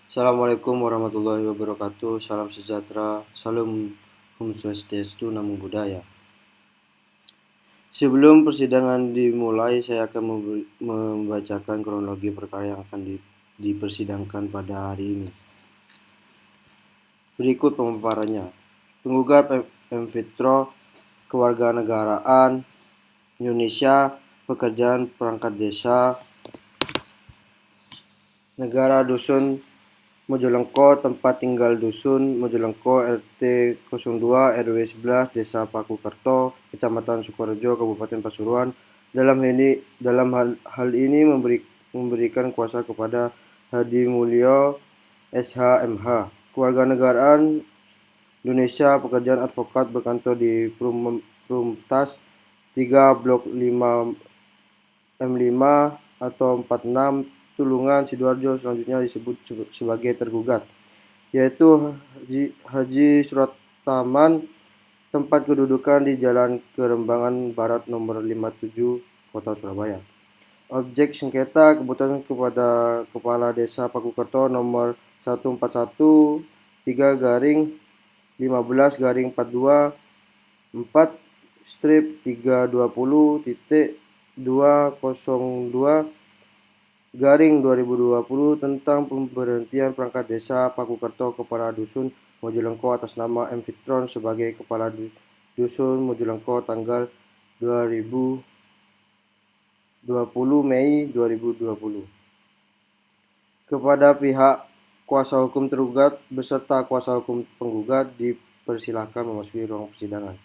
Assalamualaikum warahmatullahi wabarakatuh. Salam sejahtera, salam Om Swastiastu, Namo Buddhaya. Sebelum persidangan dimulai, saya akan membacakan kronologi perkara yang akan dipersidangkan pada hari ini. Berikut pemaparannya. Penggugat M. Fitro, kewarganegaraan Indonesia, pekerjaan perangkat desa, negara dusun Mojalengko, tempat tinggal dusun Mojalengko, RT 02 RW 11, Desa Pakukerto, Kecamatan Sukorejo, Kabupaten Pasuruan. Dalam hal ini memberikan kuasa kepada Hadi Mulyo SH MH, kewarganegaraan Indonesia, pekerjaan advokat, berkantor di Prumtas 3 Blok 5 M5 atau 46 Tulungan, Sidoarjo, selanjutnya disebut sebagai tergugat, yaitu Haji Surataman, tempat kedudukan di Jalan Kerembangan Barat nomor 57, Kota Surabaya. Objek sengketa keputusan kepada Kepala Desa Pakukerto nomor 141 3/15/42 4 strip 320.202/2020 tentang pemberhentian perangkat desa Pakukerto Kepala Dusun Mojalengko atas nama M. Fitron sebagai Kepala Dusun Mojalengko tanggal 2020 Mei 2020. Kepada pihak kuasa hukum tergugat beserta kuasa hukum penggugat dipersilakan memasuki ruang persidangan.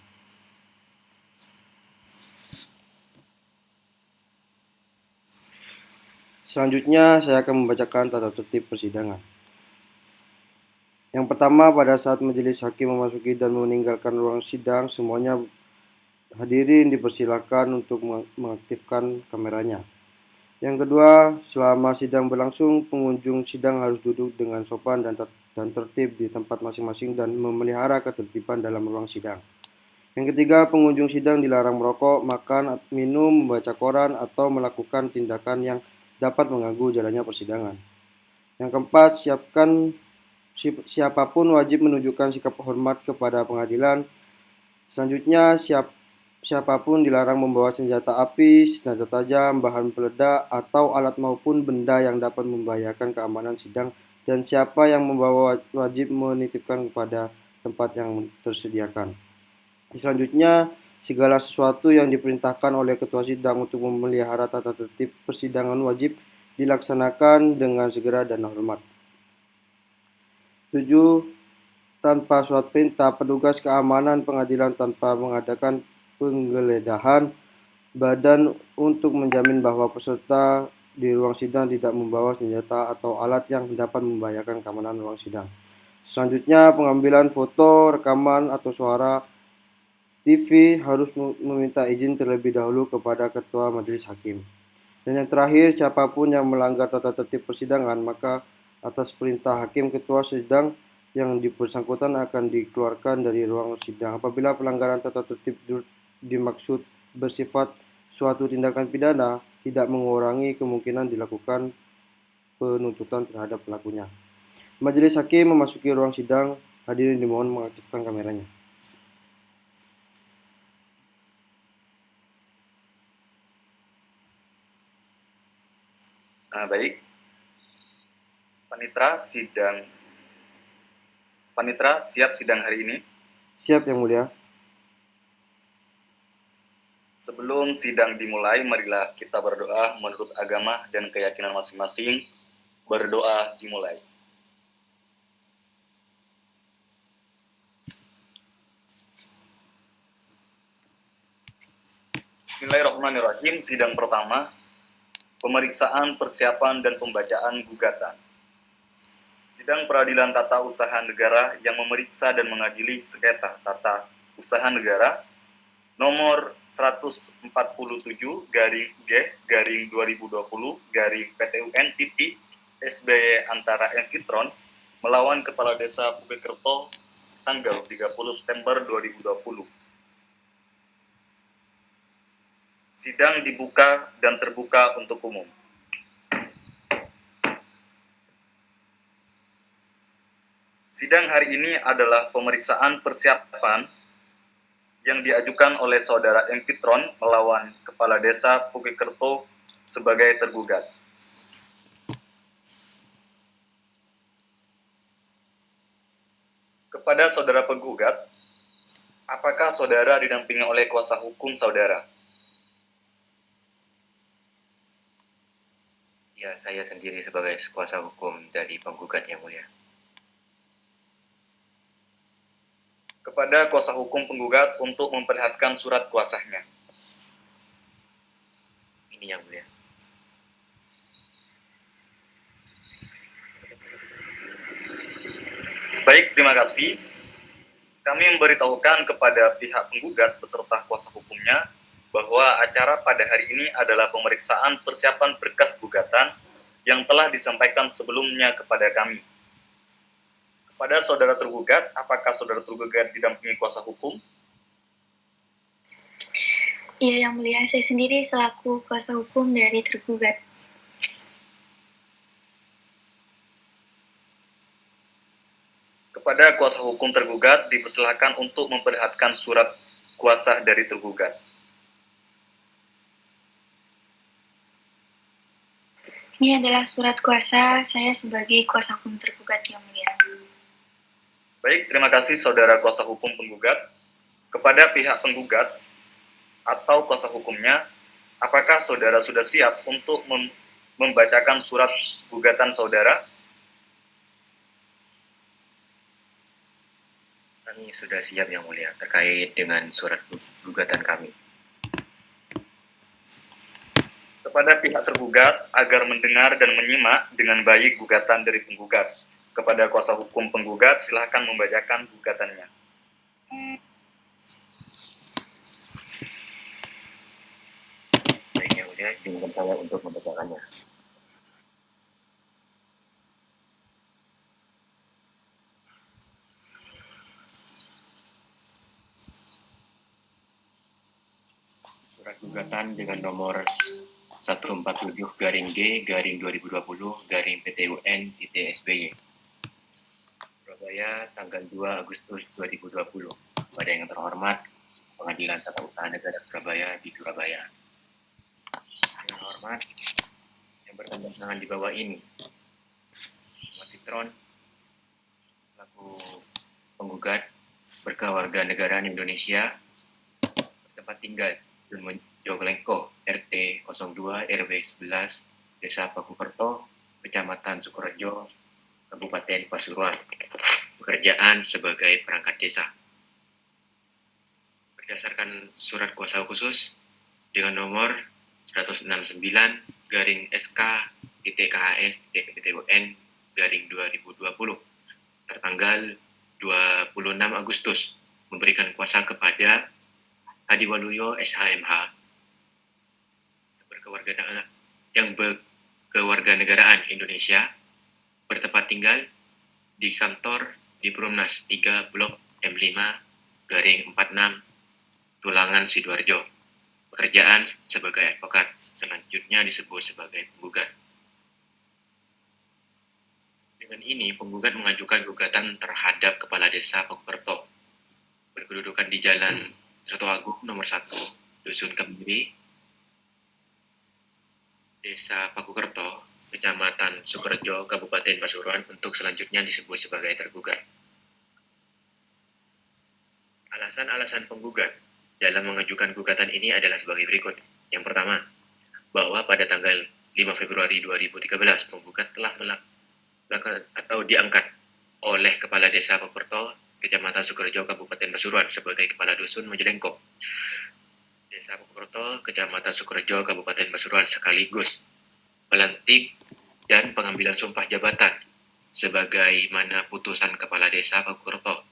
Selanjutnya saya akan membacakan tata tertib persidangan. Yang pertama, pada saat majelis hakim memasuki dan meninggalkan ruang sidang, semuanya hadirin dipersilakan untuk mengaktifkan kameranya. Yang kedua, selama sidang berlangsung, pengunjung sidang harus duduk dengan sopan dan tertib di tempat masing-masing dan memelihara ketertiban dalam ruang sidang. Yang ketiga, pengunjung sidang dilarang merokok, makan, minum, membaca koran, atau melakukan tindakan yang dapat mengganggu jalannya persidangan. Yang keempat, siapapun wajib menunjukkan sikap hormat kepada pengadilan. Selanjutnya, siapapun dilarang membawa senjata api, senjata tajam, bahan peledak, atau alat maupun benda yang dapat membahayakan keamanan sidang, dan siapa yang membawa wajib menitipkan kepada tempat yang tersediakan. Selanjutnya, segala sesuatu yang diperintahkan oleh ketua sidang untuk memelihara tata tertib persidangan wajib dilaksanakan dengan segera dan hormat. 7. Tanpa surat perintah, petugas keamanan pengadilan tanpa mengadakan penggeledahan badan untuk menjamin bahwa peserta di ruang sidang tidak membawa senjata atau alat yang dapat membahayakan keamanan ruang sidang. Selanjutnya, pengambilan foto, rekaman, atau suara TV harus meminta izin terlebih dahulu kepada ketua majelis hakim. Dan yang terakhir, siapapun yang melanggar tata tertib persidangan, maka atas perintah hakim ketua sidang yang bersangkutan akan dikeluarkan dari ruang sidang. Apabila pelanggaran tata tertib dimaksud bersifat suatu tindakan pidana, tidak mengurangi kemungkinan dilakukan penuntutan terhadap pelakunya. Majelis hakim memasuki ruang sidang. Hadirin dimohon mengaktifkan kameranya. Baik, Panitra siap sidang hari ini? Siap, Yang Mulia. Sebelum sidang dimulai, marilah kita berdoa menurut agama dan keyakinan masing-masing. Berdoa dimulai. Bismillahirrahmanirrahim. Sidang pertama, pemeriksaan, persiapan, dan pembacaan gugatan. Sidang Peradilan Tata Usaha Negara yang memeriksa dan mengadili sengketa tata usaha negara nomor 147-G-2020-PTUN SBY M. Fitron melawan Kepala Desa Pakukerto tanggal 30 September 2020. Sidang dibuka dan terbuka untuk umum. Sidang hari ini adalah pemeriksaan persiapan yang diajukan oleh Saudara M. Fitron melawan Kepala Desa Pugikerto sebagai tergugat. Kepada Saudara penggugat, apakah Saudara didampingi oleh kuasa hukum Saudara? Ya, saya sendiri sebagai kuasa hukum dari penggugat yang mulia. Kepada kuasa hukum penggugat untuk memperlihatkan surat kuasanya. Ini yang mulia. Baik, terima kasih. Kami memberitahukan kepada pihak penggugat beserta kuasa hukumnya bahwa acara pada hari ini adalah pemeriksaan persiapan berkas gugatan yang telah disampaikan sebelumnya kepada kami. Kepada saudara tergugat, apakah saudara tergugat didampingi kuasa hukum? Iya, Yang Mulia, saya sendiri selaku kuasa hukum dari tergugat. Kepada kuasa hukum tergugat, dipersilakan untuk memperlihatkan surat kuasa dari tergugat. Ini adalah surat kuasa saya sebagai kuasa hukum tergugat, Yang Mulia. Baik, terima kasih saudara kuasa hukum penggugat. Kepada pihak penggugat atau kuasa hukumnya, apakah saudara sudah siap untuk membacakan surat gugatan saudara? Kami sudah siap yang mulia terkait dengan surat gugatan kami. Kepada pihak tergugat agar mendengar dan menyimak dengan baik gugatan dari penggugat. Kepada kuasa hukum penggugat, silakan membacakan gugatannya. Baik yang mulia, izinkan saya untuk membacakannya. Surat gugatan dengan nomor 147-G-2020-PTUN-SBY Surabaya tanggal 2 Agustus 2020. Pada yang terhormat Pengadilan Tata Usaha Negara Surabaya di Surabaya. Yang terhormat yang bertanda tangan di bawah ini, Mas Fitron selaku penggugat berkewarganegaraan Indonesia bertempat tinggal Dunmun Joglengko, RT 02 RW 11, Desa Pakukerto, Kecamatan Sukorejo, Kabupaten Pasuruan. Pekerjaan sebagai perangkat desa. Berdasarkan surat kuasa khusus dengan nomor 169-SK-KHS-PTUN-2020 tertanggal 26 Agustus memberikan kuasa kepada Hadi Waluyo SHMH yang berkewarganegaraan Indonesia bertempat tinggal di kantor di Perumnas 3 Blok M5-46 Tulangan Sidoarjo. Pekerjaan sebagai advokat, selanjutnya disebut sebagai penggugat. Dengan ini, penggugat mengajukan gugatan terhadap Kepala Desa Pakukerto berkedudukan di Jalan Seto Agung nomor 1, Dusun Kemiri, Desa Pakukerto, Kecamatan Sukorejo, Kabupaten Pasuruan untuk selanjutnya disebut sebagai tergugat. Alasan-alasan penggugat dalam mengajukan gugatan ini adalah sebagai berikut. Yang pertama, bahwa pada tanggal 5 Februari 2013 penggugat telah melakukan atau diangkat oleh Kepala Desa Pakukerto, Kecamatan Sukorejo, Kabupaten Pasuruan sebagai Kepala Dusun Mojelengko. Desa Pakukerto, Kecamatan Sukorejo, Kabupaten Pasuruan sekaligus pelantik dan pengambilan sumpah jabatan sebagaimana putusan Kepala Desa Pakukerto,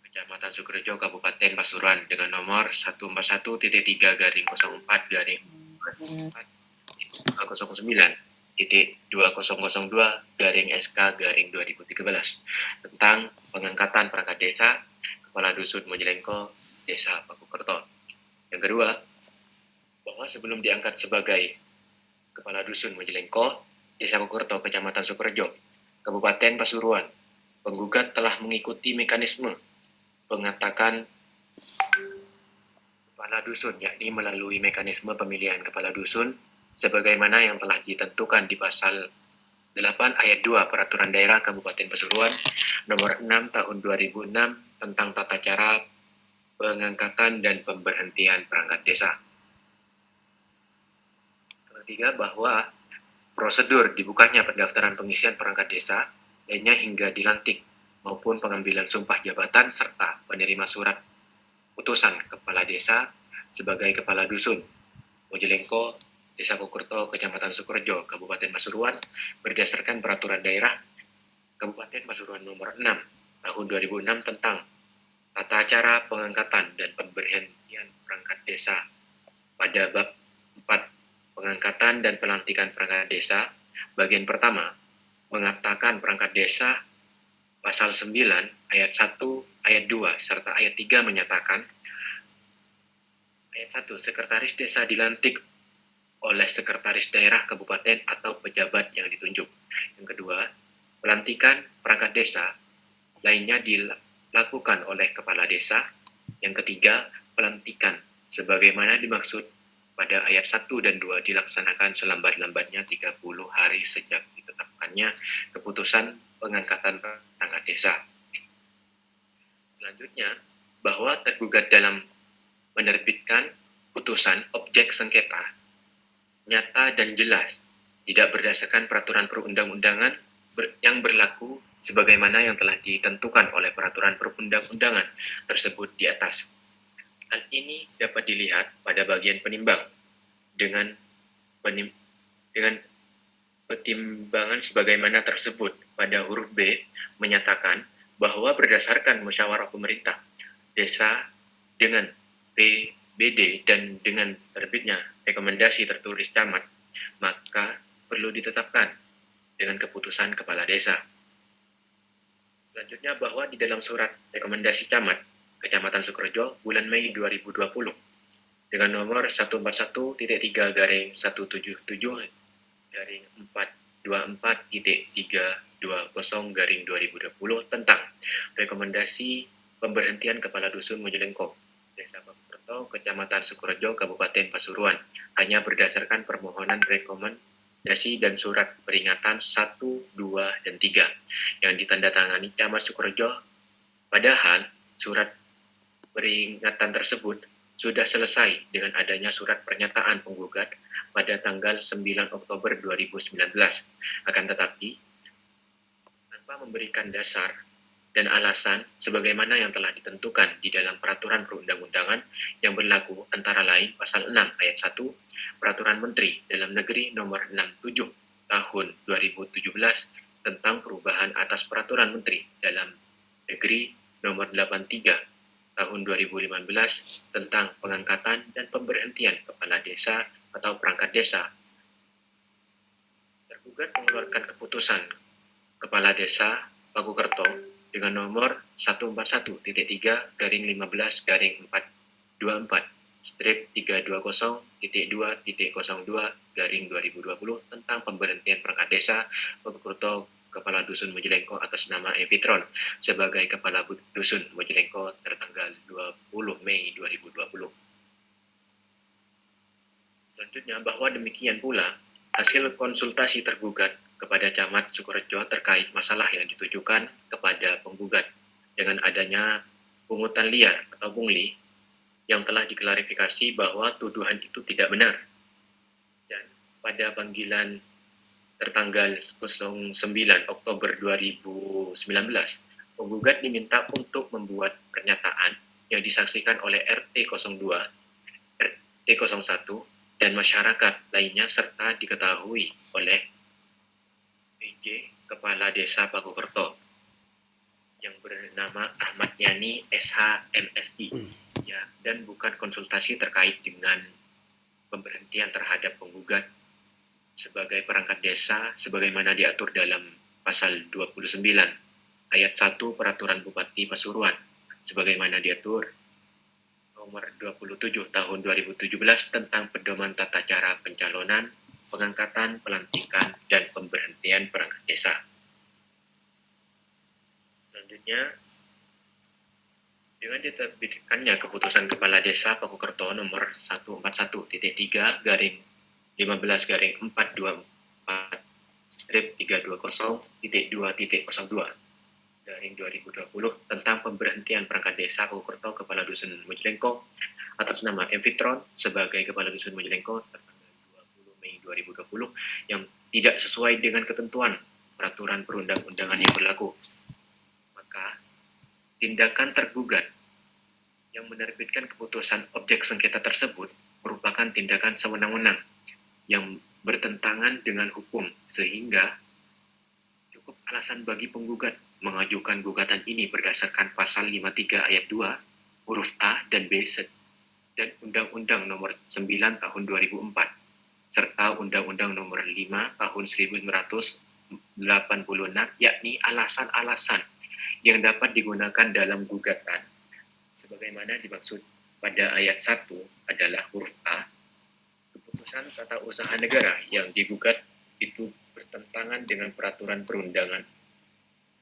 Kecamatan Sukorejo, Kabupaten Pasuruan dengan nomor 141.3-4-409.2002-SK-2013 tentang pengangkatan perangkat desa Kepala Dusun Mojelengko, Desa Pakukerto. Yang kedua, bahwa sebelum diangkat sebagai Kepala Dusun Mojelengko, Desa Pakukerto, Kecamatan Sukorejo, Kabupaten Pasuruan, Penggugat telah mengikuti mekanisme pengatakan kepala dusun, yakni melalui mekanisme pemilihan kepala dusun sebagaimana yang telah ditentukan di pasal 8 ayat 2 Peraturan Daerah Kabupaten Pasuruan nomor 6 tahun 2006 tentang tata cara pengangkatan dan pemberhentian perangkat desa. Ketiga, bahwa prosedur dibukanya pendaftaran pengisian perangkat desa lainnya hingga dilantik maupun pengambilan sumpah jabatan serta penerima surat putusan kepala desa sebagai kepala dusun Mojelengko, Desa Pokurto, Kecamatan Sukorejo, Kabupaten Pasuruan berdasarkan Peraturan Daerah Kabupaten Pasuruan nomor 6 tahun 2006 tentang tata cara pengangkatan dan pemberhentian perangkat desa pada bab 4 pengangkatan dan pelantikan perangkat desa bagian pertama mengatakan perangkat desa pasal 9 ayat 1 ayat 2 serta ayat 3 menyatakan ayat 1 sekretaris desa dilantik oleh sekretaris daerah kabupaten atau pejabat yang ditunjuk. Yang kedua, pelantikan perangkat desa lainnya dilakukan oleh kepala desa. Yang ketiga, pelantikan sebagaimana dimaksud pada ayat 1 dan 2 dilaksanakan selambat-lambatnya 30 hari sejak ditetapkannya keputusan pengangkatan perangkat desa. Selanjutnya, bahwa tergugat dalam menerbitkan putusan objek sengketa nyata dan jelas, tidak berdasarkan peraturan perundang-undangan yang berlaku sebagaimana yang telah ditentukan oleh peraturan perundang-undangan tersebut di atas. Hal ini dapat dilihat pada bagian penimbang dengan pertimbangan sebagaimana tersebut pada huruf B menyatakan bahwa berdasarkan musyawarah pemerintah desa dengan PBD dan dengan terbitnya rekomendasi tertulis camat, maka perlu ditetapkan dengan keputusan kepala desa. Selanjutnya bahwa di dalam surat rekomendasi camat Kecamatan Sukorejo bulan Mei 2020 dengan nomor 141-3-424.320/2020 tentang rekomendasi pemberhentian kepala dusun Mojelengko, Desa Pokurto, Kecamatan Sukorejo, Kabupaten Pasuruan, hanya berdasarkan permohonan rekomendasi dan surat peringatan 1, 2, dan 3 yang ditandatangani Camat Sukorejo, padahal surat peringatan tersebut sudah selesai dengan adanya surat pernyataan penggugat pada tanggal 9 Oktober 2019. Akan tetapi, tanpa memberikan dasar dan alasan sebagaimana yang telah ditentukan di dalam peraturan perundang-undangan yang berlaku antara lain pasal 6 ayat 1 Peraturan Menteri Dalam Negeri nomor 67 tahun 2017 tentang perubahan atas Peraturan Menteri Dalam Negeri nomor 83 tahun 2015 tentang pengangkatan dan pemberhentian kepala desa atau perangkat desa. Tergugat mengeluarkan keputusan kepala desa Pakukerto dengan nomor 141-15-14-320-2.02.2020 tentang pemberhentian perangkat desa Pakukerto Kepala Dusun Mojelengko atas nama Evitron sebagai Kepala Dusun Mojelengko tertanggal 20 Mei 2020. Selanjutnya, bahwa demikian pula hasil konsultasi tergugat kepada Camat Sukorejo terkait masalah yang ditujukan kepada penggugat dengan adanya pungutan liar atau pungli yang telah diklarifikasi bahwa tuduhan itu tidak benar. Dan pada panggilan tertanggal 09 Oktober 2019, penggugat diminta untuk membuat pernyataan yang disaksikan oleh RT 02, RT 01, dan masyarakat lainnya serta diketahui oleh PJ Kepala Desa Pakukerto yang bernama Ahmad Yani SH MSI ya, dan bukan konsultasi terkait dengan pemberhentian terhadap penggugat sebagai perangkat desa sebagaimana diatur dalam pasal 29 ayat 1 Peraturan Bupati Pasuruan sebagaimana diatur nomor 27 tahun 2017 tentang pedoman tata cara pencalonan, pengangkatan, pelantikan, dan pemberhentian perangkat desa. Selanjutnya, dengan diterbitkannya keputusan Kepala Desa Pakukerto nomor 141.3 garing 15 garing 424 strip 320.2.02 garing 2020 tentang pemberhentian perangkat desa Pakukerto Kepala Dusun Mojelengko atas nama M. Fitron sebagai Kepala Dusun Mojelengko tertanggal 20 Mei 2020 yang tidak sesuai dengan ketentuan peraturan perundang-undangan yang berlaku. Maka tindakan tergugat yang menerbitkan keputusan objek sengketa tersebut merupakan tindakan sewenang-wenang yang bertentangan dengan hukum, sehingga cukup alasan bagi penggugat mengajukan gugatan ini berdasarkan pasal 53 ayat 2 huruf A dan B dan Undang-Undang nomor 9 tahun 2004 serta Undang-Undang nomor 5 tahun 1986, yakni alasan-alasan yang dapat digunakan dalam gugatan sebagaimana dimaksud pada ayat 1 adalah huruf A. Keputusan tata usaha negara yang digugat itu bertentangan dengan peraturan perundangan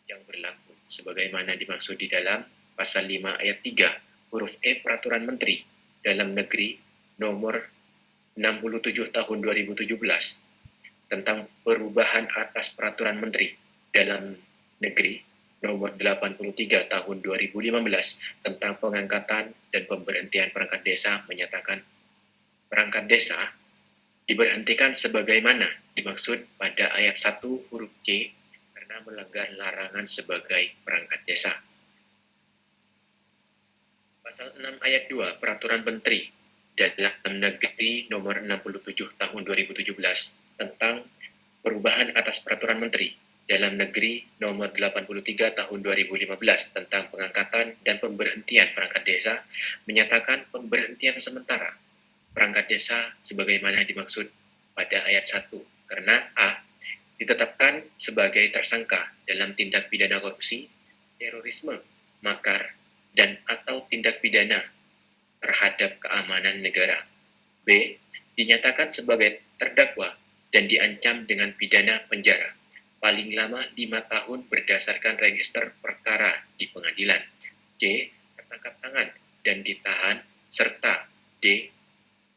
yang berlaku sebagaimana dimaksud di dalam pasal 5 ayat 3 huruf E Peraturan Menteri Dalam Negeri nomor 67 tahun 2017 tentang perubahan atas Peraturan Menteri Dalam Negeri nomor 83 tahun 2015 tentang pengangkatan dan pemberhentian perangkat desa menyatakan perangkat desa diberhentikan sebagaimana dimaksud pada ayat 1 huruf C karena melanggar larangan sebagai perangkat desa. Pasal 6 ayat 2 Peraturan Menteri Dalam Negeri nomor 67 tahun 2017 tentang perubahan atas Peraturan Menteri Dalam Negeri nomor 83 tahun 2015 tentang pengangkatan dan pemberhentian perangkat desa menyatakan pemberhentian sementara perangkat desa sebagaimana dimaksud pada ayat 1 karena A. ditetapkan sebagai tersangka dalam tindak pidana korupsi, terorisme, makar, dan atau tindak pidana terhadap keamanan negara. B. dinyatakan sebagai terdakwa dan diancam dengan pidana penjara paling lama 5 tahun berdasarkan register perkara di pengadilan. C. tertangkap tangan dan ditahan, serta D.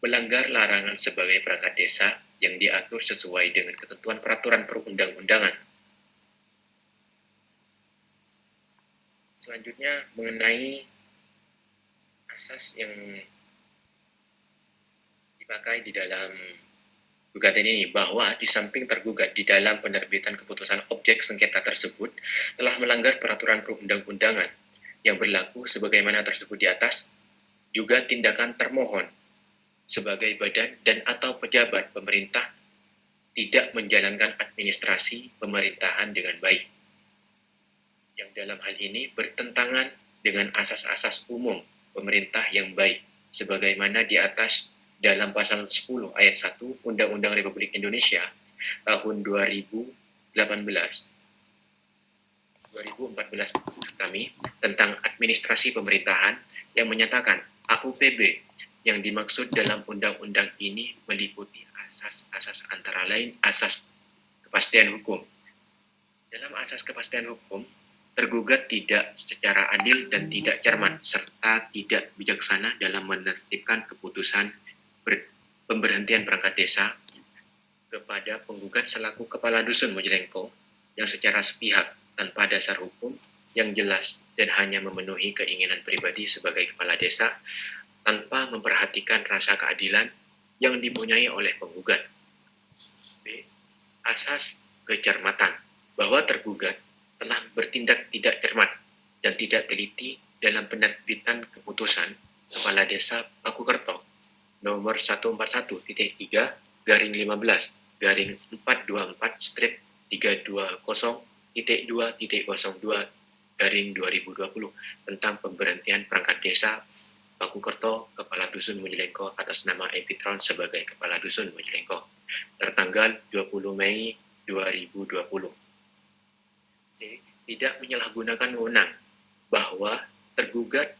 melanggar larangan sebagai perangkat desa yang diatur sesuai dengan ketentuan peraturan perundang-undangan. Selanjutnya mengenai asas yang dipakai di dalam gugatan ini bahwa di samping tergugat di dalam penerbitan keputusan objek sengketa tersebut telah melanggar peraturan perundang-undangan yang berlaku sebagaimana tersebut di atas, juga tindakan termohon sebagai badan dan atau pejabat pemerintah tidak menjalankan administrasi pemerintahan dengan baik, yang dalam hal ini bertentangan dengan asas-asas umum pemerintah yang baik sebagaimana di atas dalam pasal 10 ayat 1 Undang-Undang Republik Indonesia tahun 2014 kami tentang administrasi pemerintahan yang menyatakan AUPB yang dimaksud dalam undang-undang ini meliputi asas-asas antara lain asas kepastian hukum. Dalam asas kepastian hukum, tergugat tidak secara adil dan tidak cermat serta tidak bijaksana dalam menertibkan keputusan pemberhentian perangkat desa kepada penggugat selaku Kepala Dusun Mojelengko yang secara sepihak tanpa dasar hukum yang jelas dan hanya memenuhi keinginan pribadi sebagai kepala desa tanpa memperhatikan rasa keadilan yang dipunyai oleh penggugat. B. Asas kecermatan bahwa tergugat telah bertindak tidak cermat dan tidak teliti dalam penerbitan keputusan Kepala Desa Pakukerto nomor 141.3 garing 15 garing 424 strip 320.2.02 garing 2020 tentang pemberhentian perangkat desa Pakukerto Kepala Dusun Mojelengko atas nama M. Fitron sebagai Kepala Dusun Mojelengko tertanggal 20 Mei 2020. C. Tidak menyalahgunakan wewenang bahwa tergugat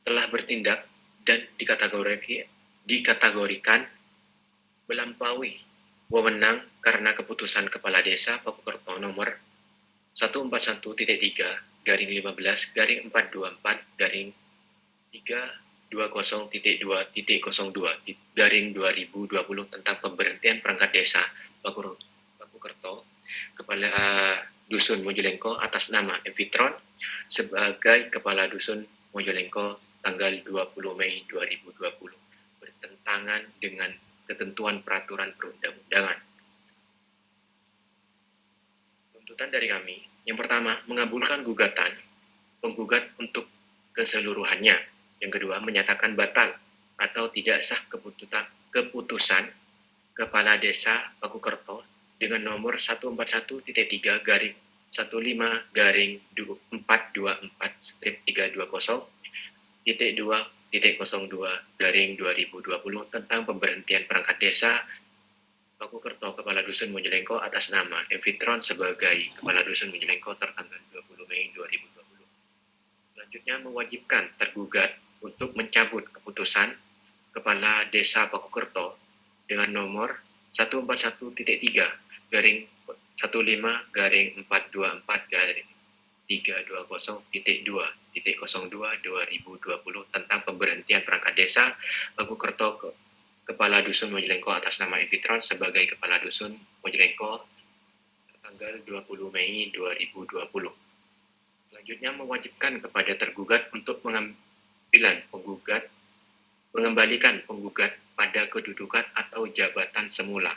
telah bertindak dan dikategorikan melampaui wewenang karena keputusan Kepala Desa Pakukerto nomor 141.3 15/15/320.2.20 tentang pemberhentian perangkat desa Pakukerto, Kepala Dusun Mojelengko atas nama Evitron sebagai Kepala Dusun Mojelengko tanggal 20 Mei 2020 bertentangan dengan ketentuan peraturan perundang-undangan. Tuntutan dari kami, yang pertama, mengabulkan gugatan penggugat untuk keseluruhannya. Yang kedua, menyatakan batal atau tidak sah keputusan Kepala Desa Pakukerto dengan nomor 141-3-15/320.2.02/2020 tentang pemberhentian perangkat desa Pakukerto Kepala Dusun Mojelengko atas nama Evitron sebagai Kepala Dusun Mojelengko tertanggal 20 Mei 2020. Selanjutnya mewajibkan tergugat untuk mencabut keputusan Kepala Desa Pakukerto dengan nomor 141-3-15/320.2.02/2020 tentang pemberhentian perangkat desa Pakukerto Kepala Dusun Mojelengko atas nama Evitron sebagai Kepala Dusun Mojelengko tanggal 20 Mei 2020. Selanjutnya mewajibkan kepada tergugat untuk mengembalikan penggugat pada kedudukan atau jabatan semula.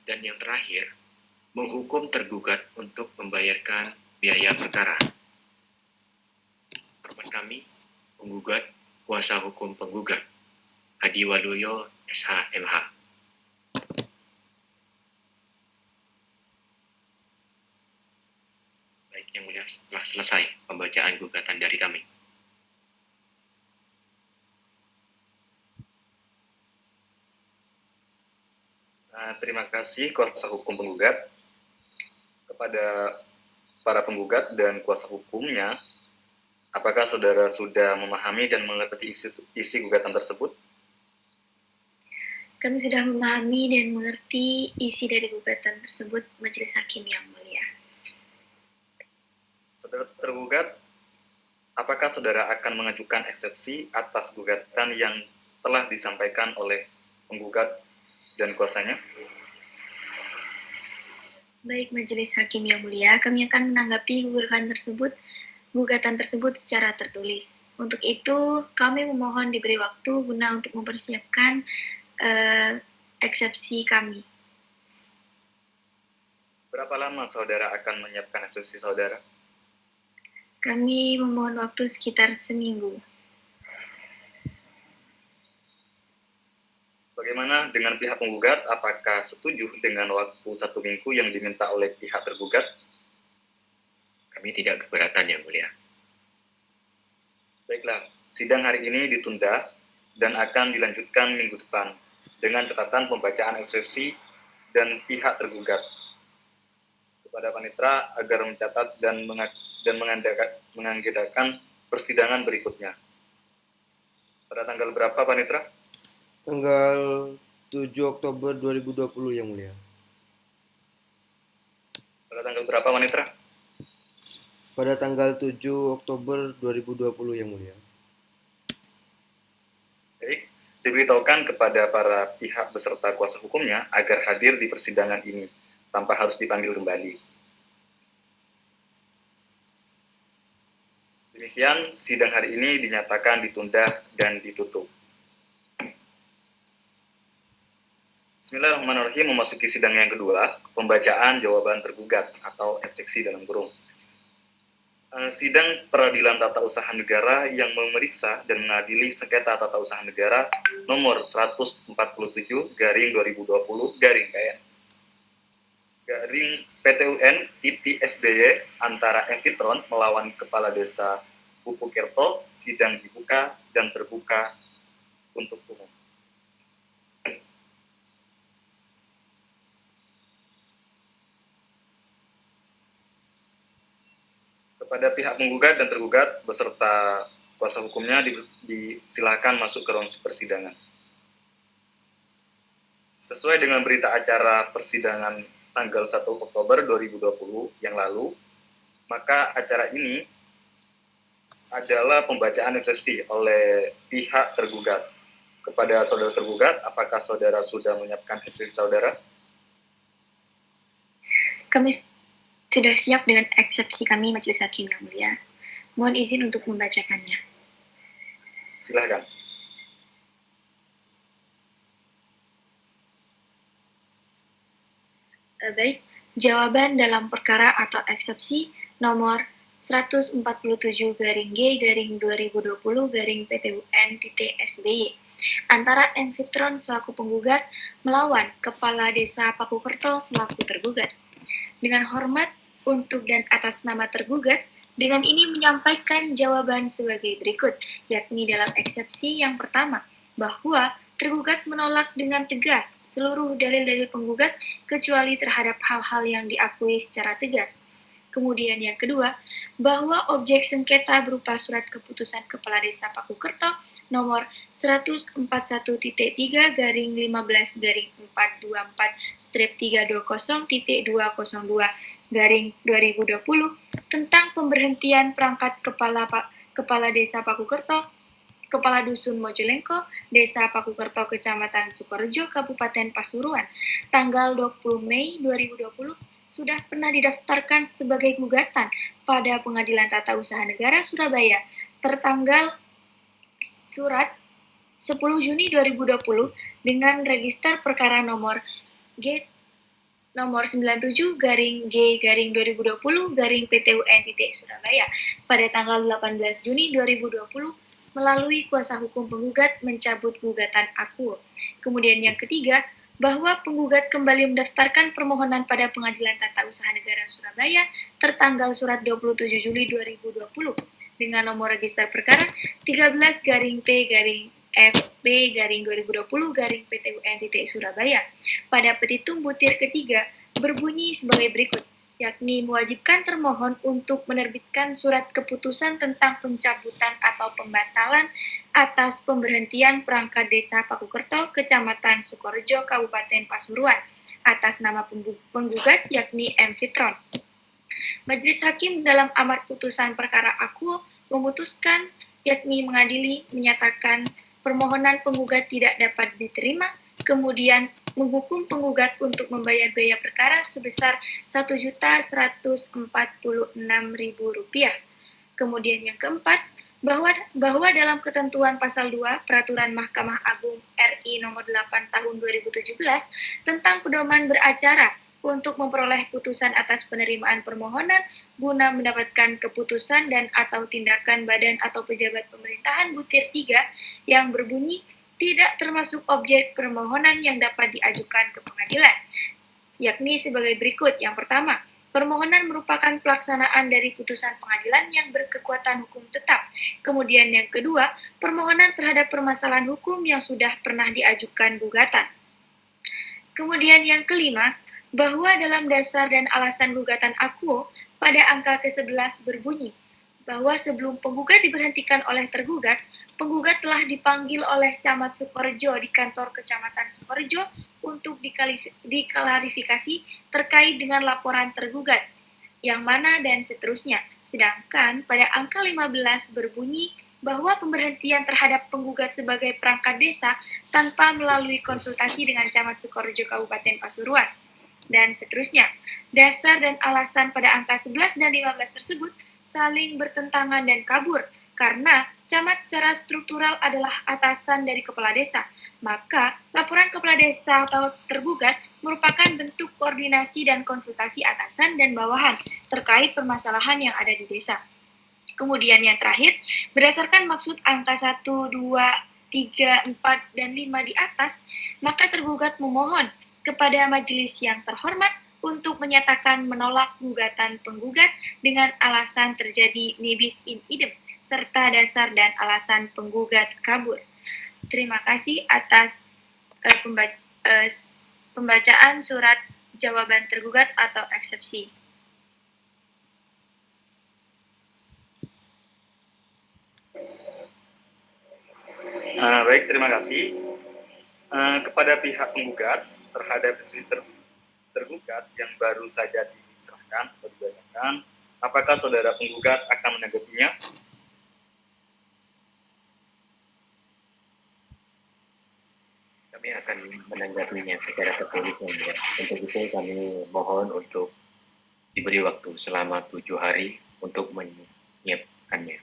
Dan yang terakhir, menghukum tergugat untuk membayarkan biaya perkara. Korban kami, penggugat, kuasa hukum penggugat, Hadi Waluyo, SH.MH. Baik, Yang Mulia, telah selesai pembacaan gugatan dari kami. Terima kasih kuasa hukum penggugat. Kepada para penggugat dan kuasa hukumnya, apakah saudara sudah memahami dan mengerti isi gugatan tersebut? Kami sudah memahami dan mengerti isi dari gugatan tersebut, Majelis Hakim yang mulia. Saudara tergugat, apakah saudara akan mengajukan eksepsi atas gugatan yang telah disampaikan oleh penggugat dan kuasanya? Baik, Majelis Hakim yang mulia, kami akan menanggapi gugatan tersebut secara tertulis. Untuk itu, kami memohon diberi waktu guna untuk mempersiapkan eksepsi kami. Berapa lama saudara akan menyiapkan eksepsi saudara? Kami memohon waktu sekitar seminggu. Bagaimana dengan pihak penggugat? Apakah setuju dengan waktu 1 minggu yang diminta oleh pihak tergugat? Kami tidak keberatan, Yang Mulia. Baiklah, sidang hari ini ditunda dan akan dilanjutkan minggu depan dengan catatan pembacaan eksepsi dan pihak tergugat. Kepada panitera agar mencatat dan mengagendakan persidangan berikutnya. Pada tanggal berapa, panitera? Tanggal 7 Oktober 2020, Yang Mulia. Pada tanggal berapa, panitera? Pada tanggal 7 Oktober 2020, Yang Mulia. Baik, diberitahukan kepada para pihak beserta kuasa hukumnya agar hadir di persidangan ini tanpa harus dipanggil kembali. Demikian, sidang hari ini dinyatakan ditunda dan ditutup. Bismillahirrahmanirrahim, memasuki sidang yang kedua, pembacaan jawaban tergugat atau eksepsi dalam kurung. Sidang Peradilan Tata Usaha Negara yang memeriksa dan mengadili sengketa tata usaha negara nomor 147/2020/PN PTUN (SBY) antara Evitron melawan Kepala Desa Pakukerto, sidang dibuka dan terbuka untuk umum. Kepada pihak penggugat dan tergugat beserta kuasa hukumnya disilakan masuk ke ruang persidangan. Sesuai dengan berita acara persidangan tanggal 1 Oktober 2020 yang lalu, maka acara ini adalah pembacaan eksepsi oleh pihak tergugat. Kepada saudara tergugat, apakah saudara sudah menyiapkan eksepsi saudara? Kami sudah siap dengan eksepsi kami, Majelis Hakim yang mulia. Mohon izin untuk membacakannya. Silahkan. Baik, jawaban dalam perkara atau eksepsi nomor 147-G-2020-PTUN-SBY antara M. Fitron selaku penggugat melawan Kepala Desa Pakukerto selaku tergugat. Dengan hormat untuk dan atas nama tergugat, dengan ini menyampaikan jawaban sebagai berikut, yakni dalam eksepsi yang pertama, bahwa tergugat menolak dengan tegas seluruh dalil-dalil penggugat kecuali terhadap hal-hal yang diakui secara tegas. Kemudian yang kedua, bahwa objek sengketa berupa surat keputusan Kepala Desa Pakukerto nomor 141-3/15/424-320.202 tentang pemberhentian perangkat Kepala Desa Pakukerto, Kepala Dusun Mojelengko, Desa Pakukerto, Kecamatan Sukorejo, Kabupaten Pasuruan, tanggal 20 Mei 2020, sudah pernah didaftarkan sebagai gugatan pada Pengadilan Tata Usaha Negara Surabaya, tertanggal surat 10 Juni 2020 dengan register perkara nomor G nomor 97-G-2020-PTUN Surabaya pada tanggal 18 Juni 2020 melalui kuasa hukum penggugat mencabut gugatan akuo. Kemudian yang ketiga, bahwa penggugat kembali mendaftarkan permohonan pada Pengadilan Tata Usaha Negara Surabaya tertanggal surat 27 Juli 2020 dengan nomor register perkara 13-FB-2020-PTUN Surabaya pada petitum butir ketiga berbunyi sebagai berikut, yakni mewajibkan termohon untuk menerbitkan surat keputusan tentang pencabutan atau pembatalan atas pemberhentian perangkat Desa Pakukerto, Kecamatan Sukorejo, Kabupaten Pasuruan, atas nama penggugat yakni M. Fitron. Majelis Hakim dalam amar putusan perkara akuo memutuskan yakni mengadili menyatakan permohonan penggugat tidak dapat diterima, kemudian menghukum penggugat untuk membayar biaya perkara sebesar Rp1.146.000. Kemudian yang keempat, bahwa dalam ketentuan pasal 2 Peraturan Mahkamah Agung RI nomor 8 tahun 2017 tentang pedoman beracara untuk memperoleh putusan atas penerimaan permohonan guna mendapatkan keputusan dan atau tindakan badan atau pejabat pemerintahan butir 3 yang berbunyi tidak termasuk objek permohonan yang dapat diajukan ke pengadilan, yakni sebagai berikut. Yang pertama, permohonan merupakan pelaksanaan dari putusan pengadilan yang berkekuatan hukum tetap. Kemudian yang kedua, permohonan terhadap permasalahan hukum yang sudah pernah diajukan gugatan. Kemudian yang kelima, bahwa dalam dasar dan alasan gugatan akuo pada angka ke-11 berbunyi, bahwa sebelum penggugat diberhentikan oleh tergugat, penggugat telah dipanggil oleh Camat Sukorejo di kantor Kecamatan Sukorejo untuk diklarifikasi terkait dengan laporan tergugat, yang mana dan seterusnya. Sedangkan pada angka 15 berbunyi bahwa pemberhentian terhadap penggugat sebagai perangkat desa tanpa melalui konsultasi dengan Camat Sukorejo Kabupaten Pasuruan, dan seterusnya. Dasar dan alasan pada angka 11 dan 15 tersebut saling bertentangan dan kabur, karena camat secara struktural adalah atasan dari kepala desa, maka laporan kepala desa atau tergugat merupakan bentuk koordinasi dan konsultasi atasan dan bawahan terkait permasalahan yang ada di desa. Kemudian yang terakhir, berdasarkan maksud angka 1, 2, 3, 4, dan 5 di atas, maka tergugat memohon kepada majelis yang terhormat untuk menyatakan menolak gugatan penggugat dengan alasan terjadi nibis in idem, serta dasar dan alasan penggugat kabur. Terima kasih atas pembacaan surat jawaban tergugat atau eksepsi. Baik, terima kasih. Kepada pihak penggugat terhadap eksepsi tergugat yang baru saja diserahkan atau dibacakan, Apakah saudara penggugat akan menanggapinya? Kami akan menanggapinya secara tertulis, Yang Mulia. Untuk itu kami mohon untuk diberi waktu selama 7 hari untuk menyiapkannya.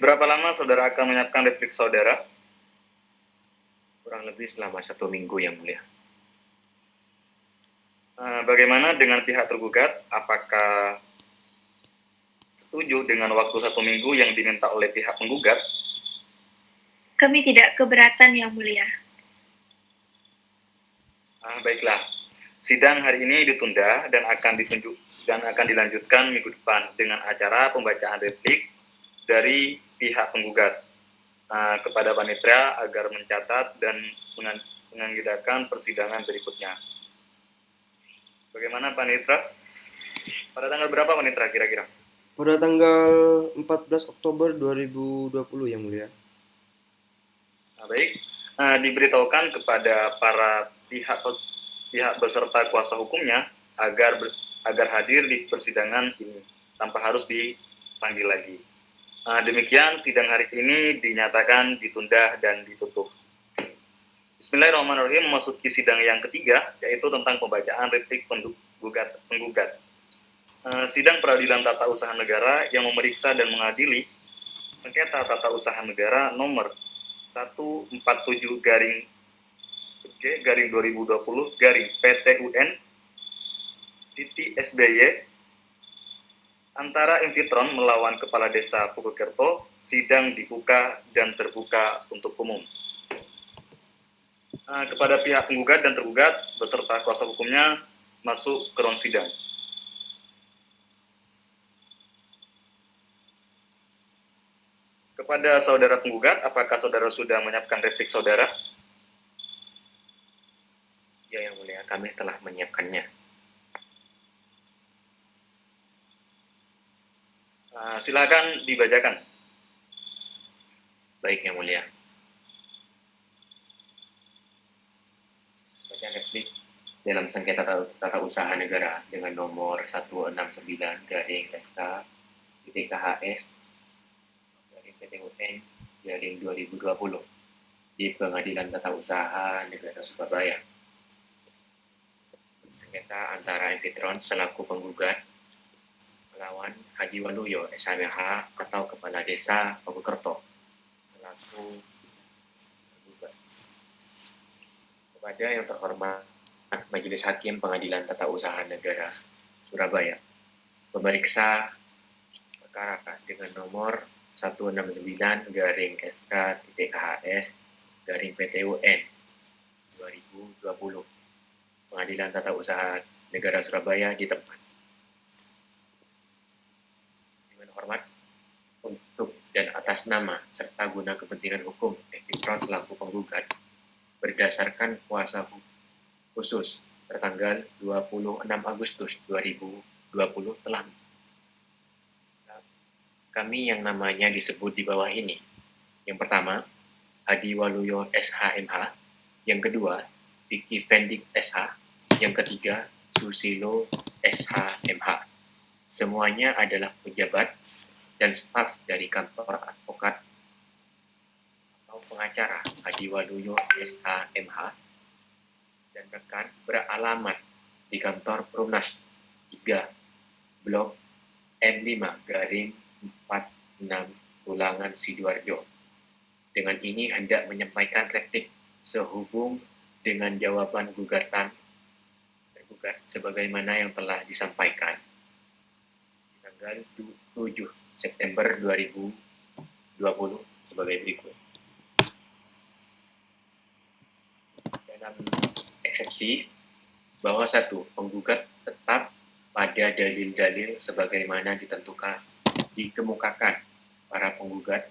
Berapa lama saudara akan menyiapkan replik saudara? Kurang lebih selama 1 minggu, Yang Mulia. Bagaimana dengan pihak tergugat? Apakah setuju dengan waktu 1 minggu yang diminta oleh pihak penggugat? Kami tidak keberatan, Yang Mulia. Baiklah, sidang hari ini ditunda dan akan dilanjutkan minggu depan dengan acara pembacaan replik dari pihak penggugat kepada panitia agar mencatat dan mengagendakan persidangan berikutnya. Bagaimana Panitra? Pada tanggal berapa Panitra kira-kira? Pada tanggal 14 Oktober 2020, Yang Mulia. Baik, diberitahukan kepada para pihak beserta kuasa hukumnya agar hadir di persidangan ini tanpa harus dipanggil lagi. Demikian sidang hari ini dinyatakan ditunda dan ditutup. Bismillahirrahmanirrahim, memasuki sidang yang ketiga, yaitu tentang pembacaan replik penggugat. Sidang peradilan tata usaha negara yang memeriksa dan mengadili sengketa tata usaha negara nomor 147 garing 2020 garing PTUN SBY antara Invitron melawan Kepala Desa Purwokerto. Sidang dibuka dan terbuka untuk umum. Kepada pihak penggugat dan tergugat beserta kuasa hukumnya masuk ke ruang sidang. Kepada saudara penggugat, apakah saudara sudah menyiapkan replik saudara? Ya, Yang Mulia, kami telah menyiapkannya. Silakan dibacakan. Baik, Yang Mulia. Baca replik dalam sengketa tata usaha negara dengan nomor 169 garing SK KHS garing PTUN garing 2020 di Pengadilan Tata Usaha Negara Surabaya. Sengketa antara Invitron selaku penggugat melawan Hadi Waluyo SHMH atau Kepala Desa Purwokerto selaku penggugat. Kepada yang terhormat Majelis Hakim Pengadilan Tata Usaha Negara Surabaya, pemeriksa perkara dengan nomor 169 garing SK KHS garing PTUN 2020 Pengadilan Tata Usaha Negara Surabaya di tempat. Dengan hormat, untuk dan atas nama serta guna kepentingan hukum Invitron selaku penggugat berdasarkan kuasa khusus tertanggal 26 Agustus 2020 telah kami yang namanya disebut di bawah ini. Yang pertama, Hadi Waluyo SHMH. Yang kedua, Vicky Vendik SH. Yang ketiga, Susilo SHMH. Semuanya adalah pejabat dan staf dari kantor advokat atau pengacara Hadi Waluyo SHMH dan rekan beralamat di kantor Perumnas 3 Blok M5 garing 46 Tulangan Sidoarjo. Dengan ini hendak menyampaikan replik sehubung dengan jawaban gugatan tergugat sebagaimana yang telah disampaikan di tanggal 7 September 2020 sebagai berikut. Dalam eksepsi bahwa satu, penggugat tetap pada dalil-dalil sebagaimana dikemukakan para penggugat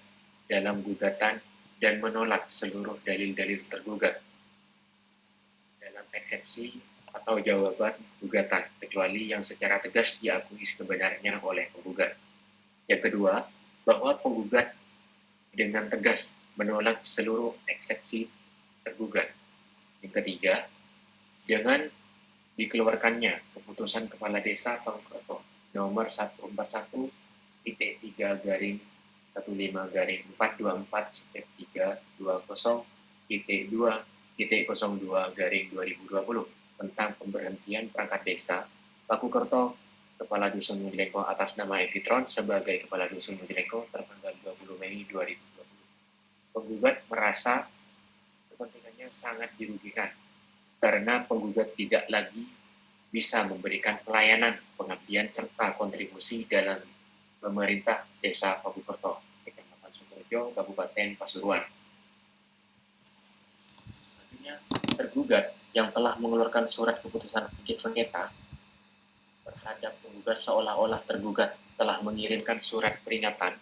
dalam gugatan dan menolak seluruh dalil-dalil tergugat dalam eksepsi atau jawaban gugatan kecuali yang secara tegas diakui kebenarannya oleh penggugat. Yang kedua, bahwa penggugat dengan tegas menolak seluruh eksepsi tergugat. Yang ketiga, dengan dikeluarkannya keputusan Kepala Desa Pangkerto nomor 141-13-15-3-20.2.0.2/2020 tentang pemberhentian perangkat desa Pakukerto Kepala Dusun Mojilengko atas nama Evitron sebagai Kepala Dusun Mojilengko tertanggal 20 Mei 2020. Penggugat merasa kepentingannya sangat dirugikan karena penggugat tidak lagi bisa memberikan pelayanan, pengabdian, serta kontribusi dalam pemerintah Desa Pakukerto, Kecamatan Sukorejo, Kabupaten Pasuruan. Artinya, tergugat yang telah mengeluarkan surat keputusan objek sengketa terhadap penggugat seolah-olah tergugat telah mengirimkan surat peringatan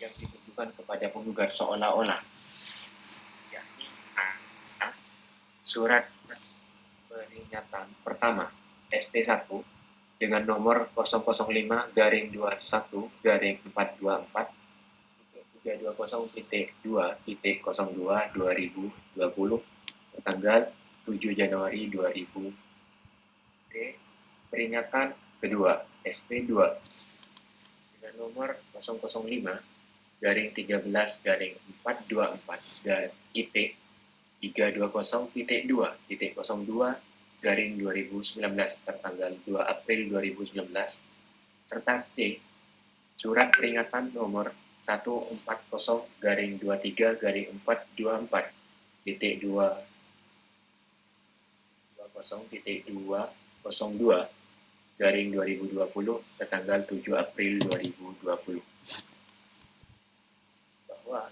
yang ditujukan kepada penggugat seolah-olah, yakni A. Surat peringatan pertama SP1 dengan nomor 005-421-320.2.2020 tanggal 7 Januari 2000. Peringatan kedua SP2 dengan nomor 005-13-424 IP 320.2.02/2019 tertanggal 2 April 2019 serta C. Surat peringatan nomor 140-23-424.20.202/2020 tertanggal 7 April 2020. Bahwa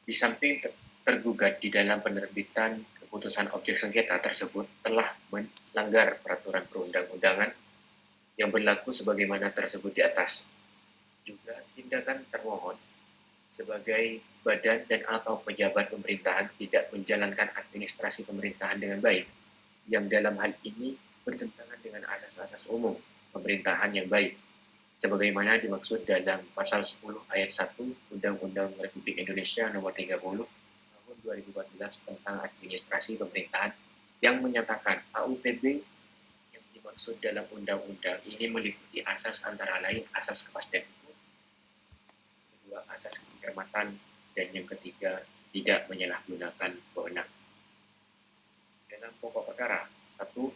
di samping tergugat di dalam penerbitan keputusan objek sengketa tersebut telah melanggar peraturan perundang-undangan yang berlaku sebagaimana tersebut di atas. Juga tindakan termohon sebagai badan dan atau pejabat pemerintahan tidak menjalankan administrasi pemerintahan dengan baik, yang dalam hal ini bertentangan dengan asas-asas umum pemerintahan yang baik, sebagaimana dimaksud dalam pasal 10 ayat 1 Undang-Undang Republik Indonesia nomor 30 tahun 2014 tentang administrasi pemerintahan yang menyatakan AUPB yang dimaksud dalam undang-undang ini meliputi asas antara lain asas kepastian hukum, kedua asas kecermatan, dan yang ketiga tidak menyalahgunakan wewenang. Dalam pokok perkara, 1.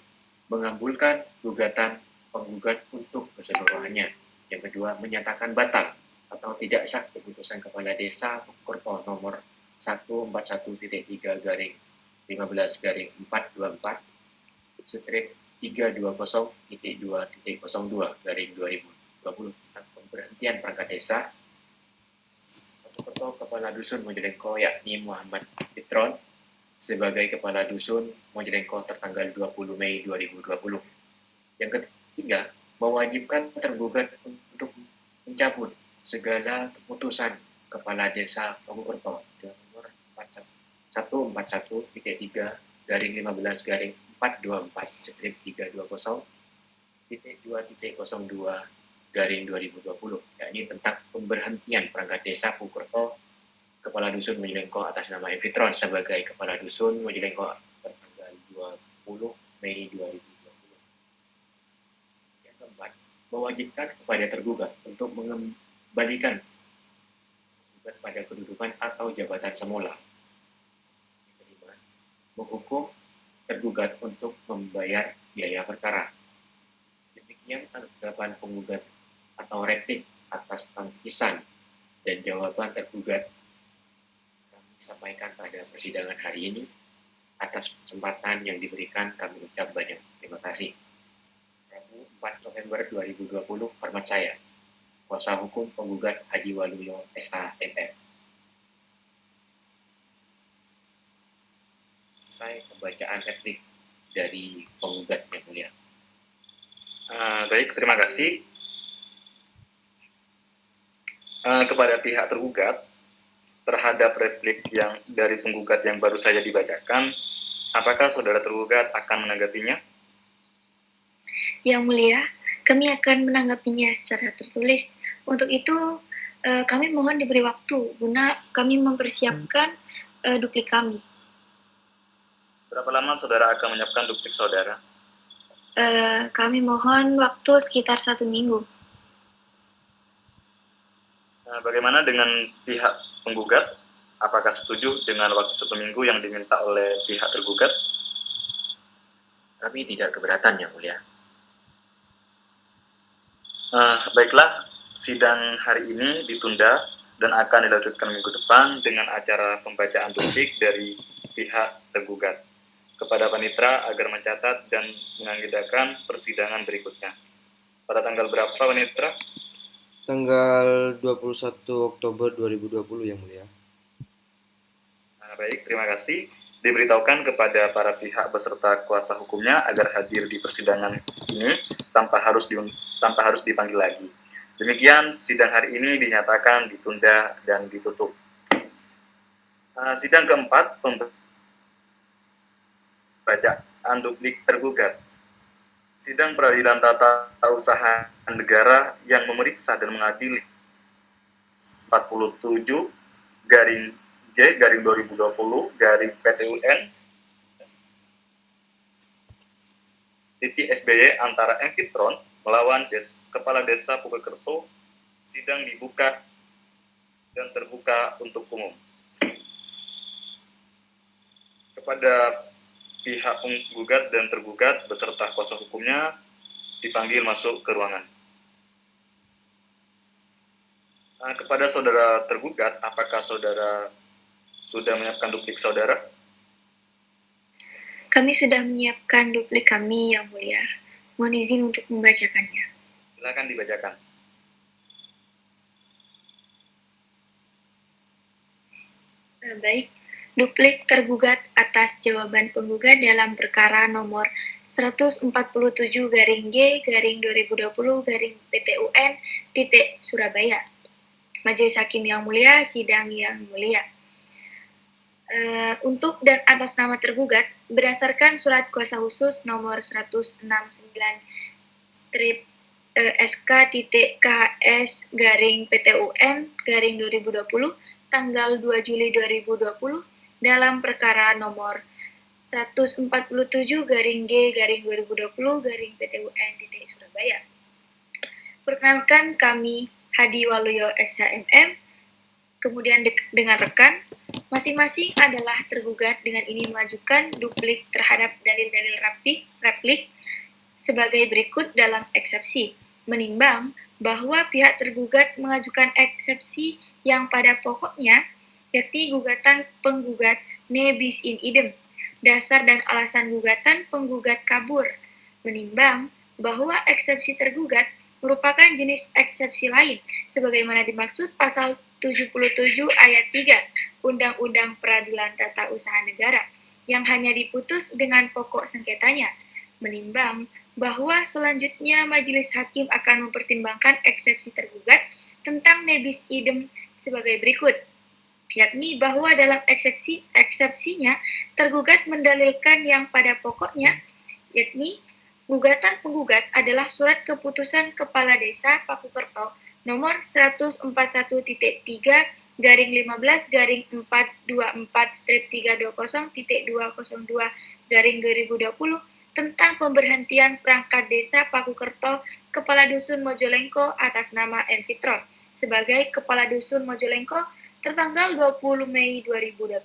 Mengabulkan gugatan penggugat untuk keseluruhannya. Yang kedua, menyatakan batal atau tidak sah keputusan Kepala Desa Pakukerto nomor 141-13-15-320.2.02/2020 tentang pemberhentian perangkat desa Pakukerto Kepala Dusun Mojilengko yakni Muhammad Evitron sebagai Kepala Dusun Mojilengko tertanggal 20 Mei 2020. Yang ketiga, mewajibkan tergugat untuk mencabut segala keputusan Kepala Desa Pakukerto nomor 141-13-15-320.2.02/2020, yakni tentang pemberhentian perangkat desa Pakukerto Kepala Dusun Mojilengko atas nama Evitron sebagai Kepala Dusun Mojilengko tertanggal 20 Mei 2020. Yang keempat, mewajibkan kepada tergugat untuk mengembalikan tergugat pada kedudukan atau jabatan semula. Yang kelima, menghukum tergugat untuk membayar biaya perkara. Demikian tanggapan penggugat atau replik atas tangkisan dan jawaban tergugat kami sampaikan pada persidangan hari ini. Atas kesempatan yang diberikan kami ucap banyak terima kasih. Rabu 4 November 2020, hormat saya, kuasa hukum penggugat Hadi Waluyo SH.MM. Selesai pembacaan replik dari penggugat yang mulia. Baik, terima kasih. Kepada pihak tergugat terhadap replik yang dari penggugat yang baru saja dibacakan, apakah saudara tergugat akan menanggapinya? Yang mulia, kami akan menanggapinya secara tertulis. Untuk itu, kami mohon diberi waktu guna kami mempersiapkan duplik kami. Berapa lama saudara akan menyiapkan duplik saudara? Kami mohon waktu sekitar 1 minggu. Bagaimana dengan pihak penggugat? Apakah setuju dengan waktu 1 minggu yang diminta oleh pihak tergugat? Kami tidak keberatan, Yang Mulia. Baiklah, sidang hari ini ditunda dan akan dilanjutkan minggu depan dengan acara pembacaan duplik dari pihak tergugat kepada panitera agar mencatat dan mengagendakan persidangan berikutnya. Pada tanggal berapa, panitera? Tanggal 21 Oktober 2020, Yang Mulia. Baik, terima kasih. Diberitahukan kepada para pihak beserta kuasa hukumnya agar hadir di persidangan ini tanpa harus dipanggil lagi. Demikian, sidang hari ini dinyatakan ditunda dan ditutup. Sidang keempat, pembacaan duplik tergugat. Sidang Peradilan Tata Usaha Negara yang memeriksa dan mengadili 47 garing G garing 2020 garing PTUN titik SBY antara Enfitron melawan Kepala Desa Pukekerto. Sidang dibuka dan terbuka untuk umum. Kepada pihak penggugat dan tergugat beserta kuasa hukumnya dipanggil masuk ke ruangan. Kepada saudara tergugat, apakah saudara sudah menyiapkan duplik saudara? Kami sudah menyiapkan duplik kami, Yang Mulia. Mohon izin untuk membacakannya. Silakan dibacakan. Baik, duplik tergugat atas jawaban penggugat dalam perkara nomor 147 garing G garing 2020 garing PTUN titik Surabaya. Majelis Hakim yang mulia, sidang yang mulia. Untuk dan atas nama tergugat, berdasarkan surat kuasa khusus nomor 169 strip SK.KS garing PTUN garing 2020 tanggal 2 Juli 2020 dalam perkara nomor 147 garing G garing 2020 garing PTUN titik Surabaya. Perkenalkan, kami Hadi Waluyo SHMM, kemudian dengan rekan, masing-masing adalah tergugat dengan ini mengajukan duplik terhadap dalil-dalil replik sebagai berikut dalam eksepsi. Menimbang bahwa pihak tergugat mengajukan eksepsi yang pada pokoknya, yakni gugatan penggugat ne bis in idem, dasar dan alasan gugatan penggugat kabur. Menimbang bahwa eksepsi tergugat merupakan jenis eksepsi lain, sebagaimana dimaksud pasal 77 ayat 3 Undang-Undang Peradilan Tata Usaha Negara, yang hanya diputus dengan pokok sengketanya. Menimbang bahwa selanjutnya majelis hakim akan mempertimbangkan eksepsi tergugat tentang ne bis idem sebagai berikut, yakni bahwa dalam eksepsinya tergugat mendalilkan yang pada pokoknya, yakni gugatan penggugat adalah surat keputusan Kepala Desa Pakukerto nomor 141.3 garing 15 garing 424 strip 320.202 garing 2020 tentang pemberhentian perangkat desa Pakukerto Kepala Dusun Mojolengko atas nama Enfitron sebagai Kepala Dusun Mojolengko tertanggal 20 Mei 2020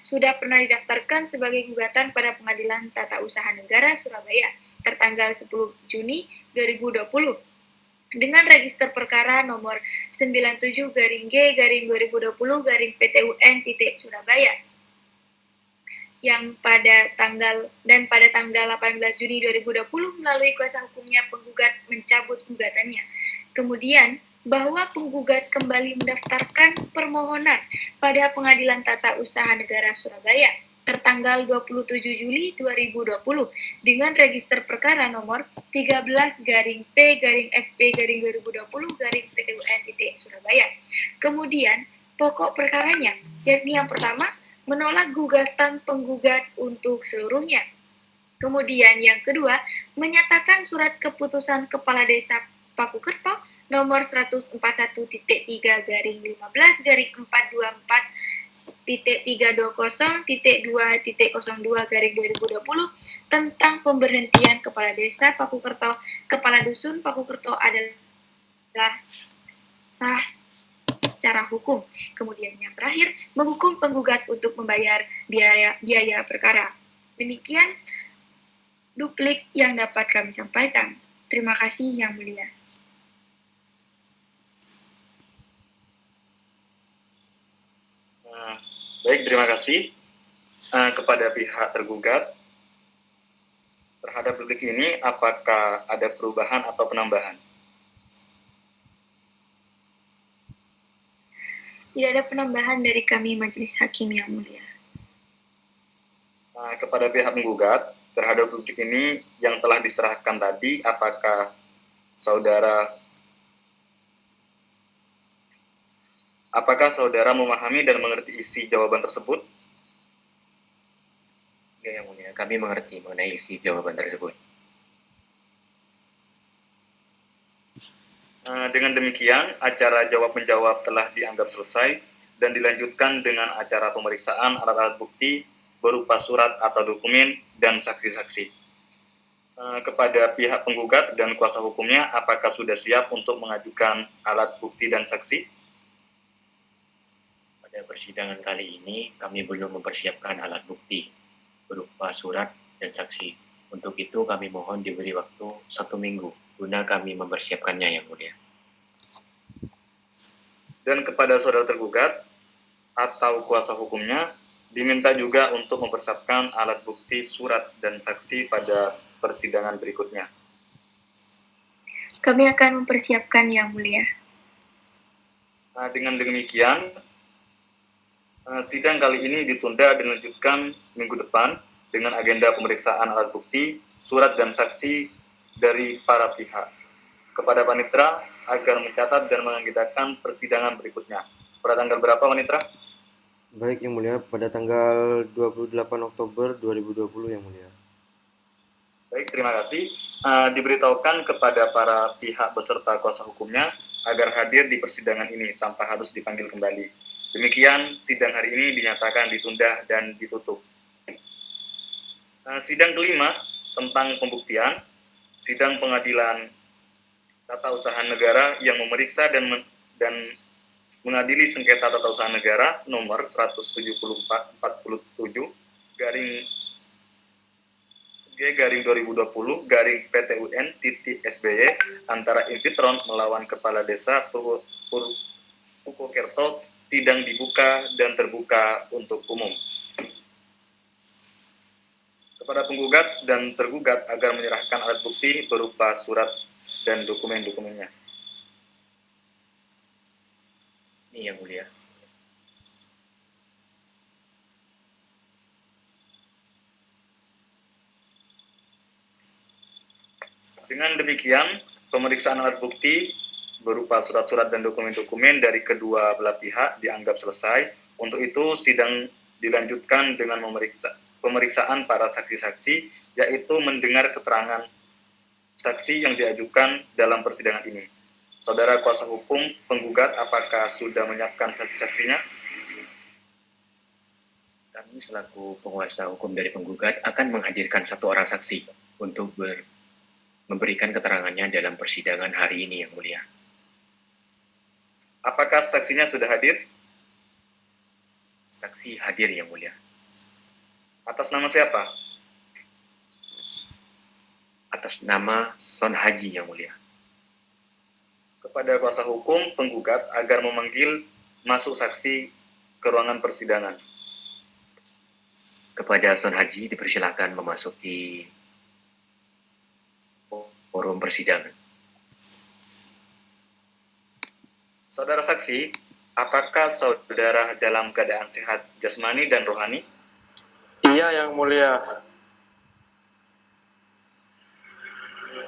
sudah pernah didaftarkan sebagai gugatan pada Pengadilan Tata Usaha Negara Surabaya tertanggal 10 Juni 2020 dengan register perkara nomor 97 garing G garing 2020 garing PTUN titik Surabaya yang pada tanggal 18 Juni 2020 melalui kuasa hukumnya penggugat mencabut gugatannya. Kemudian bahwa penggugat kembali mendaftarkan permohonan pada Pengadilan Tata Usaha Negara Surabaya tertanggal 27 Juli 2020 dengan register perkara nomor 13 garing P garing FP garing 2020 garing PTUN titik Surabaya. Kemudian pokok perkaranya, yakni yang pertama, menolak gugatan penggugat untuk seluruhnya. Kemudian yang kedua, menyatakan surat keputusan Kepala Desa Pakukerto nomor 141.3 garing 15 garing 424 10.320.2.02/2020 tentang pemberhentian Kepala Desa Pakukerto, Kepala Dusun Pakukerto adalah sah secara hukum. Kemudian yang terakhir, menghukum penggugat untuk membayar biaya perkara. Demikian duplik yang dapat kami sampaikan. Terima kasih Yang Mulia. Baik, terima kasih kepada pihak tergugat. Terhadap duplik ini, apakah ada perubahan atau penambahan? Tidak ada penambahan dari kami Majelis Hakim Yang Mulia. Kepada pihak penggugat, terhadap duplik ini yang telah diserahkan tadi, apakah saudara memahami dan mengerti isi jawaban tersebut? Ya, Yang Mulia, kami mengerti mengenai isi jawaban tersebut. Dengan demikian, acara jawab-menjawab telah dianggap selesai dan dilanjutkan dengan acara pemeriksaan alat-alat bukti berupa surat atau dokumen dan saksi-saksi. Kepada pihak penggugat dan kuasa hukumnya, apakah sudah siap untuk mengajukan alat bukti dan saksi? Pada persidangan kali ini, kami belum mempersiapkan alat bukti berupa surat dan saksi. Untuk itu, kami mohon diberi waktu 1 minggu guna kami mempersiapkannya, Yang Mulia. Dan kepada saudara tergugat atau kuasa hukumnya, diminta juga untuk mempersiapkan alat bukti, surat, dan saksi pada persidangan berikutnya. Kami akan mempersiapkan Yang Mulia. Dengan demikian, sidang kali ini ditunda dan dilanjutkan minggu depan dengan agenda pemeriksaan alat bukti, surat, dan saksi dari para pihak. Kepada Panitra agar mencatat dan mengagendakan persidangan berikutnya. Pada tanggal berapa, Panitra? Baik Yang Mulia, pada tanggal 28 Oktober 2020 Yang Mulia. Baik, terima kasih. Diberitahukan kepada para pihak beserta kuasa hukumnya agar hadir di persidangan ini tanpa harus dipanggil kembali. Demikian, sidang hari ini dinyatakan ditunda dan ditutup. Sidang kelima tentang pembuktian, sidang pengadilan tata usaha negara yang memeriksa dan mengadili sengketa tata usaha negara nomor 174/47 garing G/2020 garing PTUN SBY antara Invitron melawan Kepala Desa Pukokerto, sidang dibuka dan terbuka untuk umum. Kepada penggugat dan tergugat agar menyerahkan alat bukti berupa surat dan dokumen-dokumennya. Ini Yang Mulia. Dengan demikian, pemeriksaan alat bukti berupa surat-surat dan dokumen-dokumen dari kedua belah pihak dianggap selesai. Untuk itu, sidang dilanjutkan dengan pemeriksaan para saksi-saksi, yaitu mendengar keterangan saksi yang diajukan dalam persidangan ini. Saudara kuasa hukum penggugat, apakah sudah menyiapkan saksi-saksinya? Kami selaku penguasa hukum dari penggugat akan menghadirkan 1 orang saksi untuk memberikan keterangannya dalam persidangan hari ini, Yang Mulia. Apakah saksinya sudah hadir? Saksi hadir, Yang Mulia. Atas nama siapa? Atas nama Son Haji, Yang Mulia. Kepada kuasa hukum penggugat agar memanggil masuk saksi ke ruangan persidangan. Kepada Son Haji dipersilakan memasuki forum persidangan. Saudara saksi, apakah saudara dalam keadaan sehat jasmani dan rohani? Iya, Yang Mulia.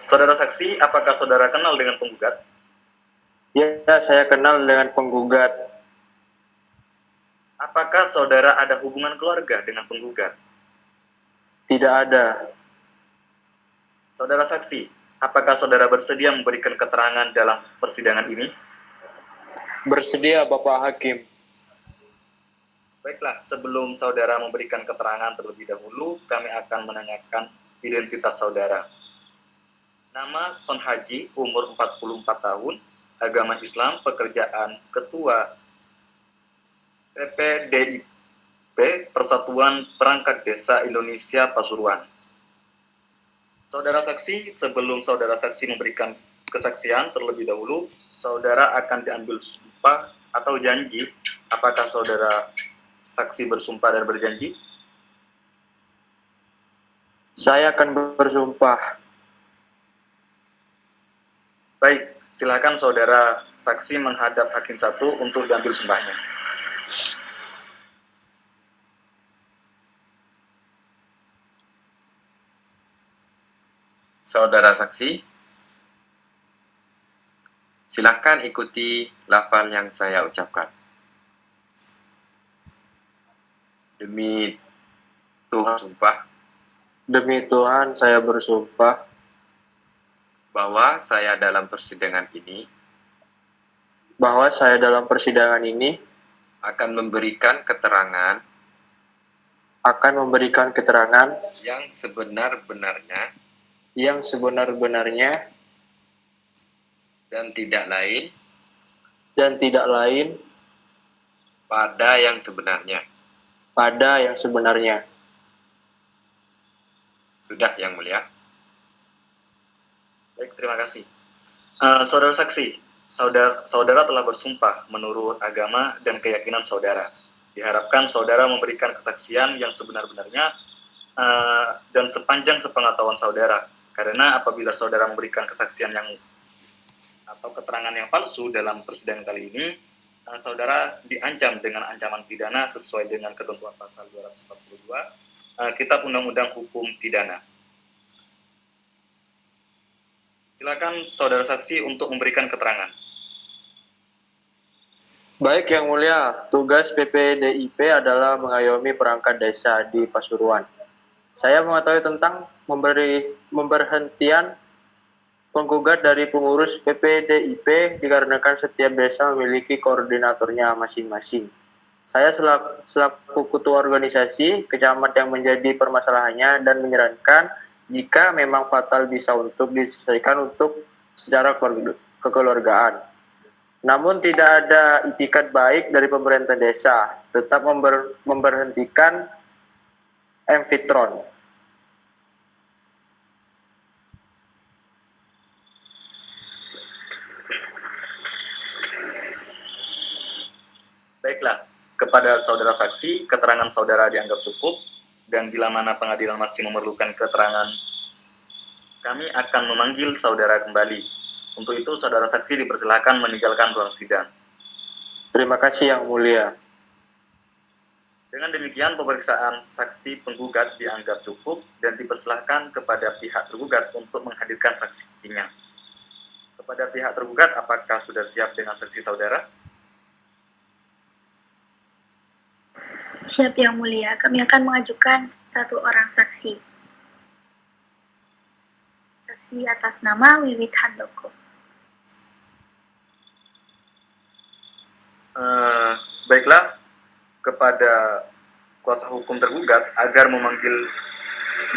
Saudara saksi, apakah saudara kenal dengan penggugat? Ya, saya kenal dengan penggugat. Apakah saudara ada hubungan keluarga dengan penggugat? Tidak ada. Saudara saksi, apakah saudara bersedia memberikan keterangan dalam persidangan ini? Bersedia, Bapak Hakim. Baiklah, sebelum saudara memberikan keterangan terlebih dahulu, kami akan menanyakan identitas saudara. Nama Son Haji, umur 44 tahun, agama Islam, pekerjaan Ketua PPDIP, Persatuan Perangkat Desa Indonesia Pasuruan. Saudara saksi, sebelum saudara saksi memberikan kesaksian terlebih dahulu, saudara akan diambil sumpah atau janji. Apakah saudara saksi bersumpah dan berjanji? Saya akan bersumpah. Baik, silakan saudara saksi menghadap hakim satu untuk diambil sumpahnya. Saudara saksi, silakan ikuti lafal yang saya ucapkan. Demi Tuhan sumpah Demi Tuhan, saya bersumpah bahwa saya dalam persidangan ini akan memberikan keterangan yang sebenar-benarnya dan tidak lain pada yang sebenarnya. Sudah, Yang Mulia. Baik, terima kasih. Saudara saksi, saudara telah bersumpah menurut agama dan keyakinan saudara. Diharapkan saudara memberikan kesaksian yang sebenar-benarnya dan sepanjang sepengetahuan saudara. Karena apabila saudara memberikan kesaksian atau keterangan yang palsu dalam persidangan kali ini, saudara diancam dengan ancaman pidana sesuai dengan ketentuan pasal 242 Kitab Undang-Undang Hukum Pidana. Silakan saudara saksi untuk memberikan keterangan. Baik, Yang Mulia, tugas PPDIP adalah mengayomi perangkat desa di Pasuruan. Saya mengetahui tentang pemberhentian penggugat dari pengurus PPDIP dikarenakan setiap desa memiliki koordinatornya masing-masing. Saya selaku ketua organisasi kecamat yang menjadi permasalahannya dan menyarankan jika memang fatal bisa untuk diselesaikan secara kekeluargaan. Namun tidak ada itikat baik dari pemerintah desa tetap memberhentikan Mfitron. Baiklah, kepada saudara saksi, keterangan saudara dianggap cukup, dan bila mana pengadilan masih memerlukan keterangan, kami akan memanggil saudara kembali. Untuk itu, saudara saksi dipersilakan meninggalkan ruang sidang. Terima kasih, Yang Mulia. Dengan demikian, pemeriksaan saksi penggugat dianggap cukup dan dipersilahkan kepada pihak tergugat untuk menghadirkan saksinya. Kepada pihak tergugat, apakah sudah siap dengan saksi saudara? Siap Yang Mulia, kami akan mengajukan satu orang saksi. Saksi atas nama Wiwit Handoko. Baiklah, kepada kuasa hukum tergugat agar memanggil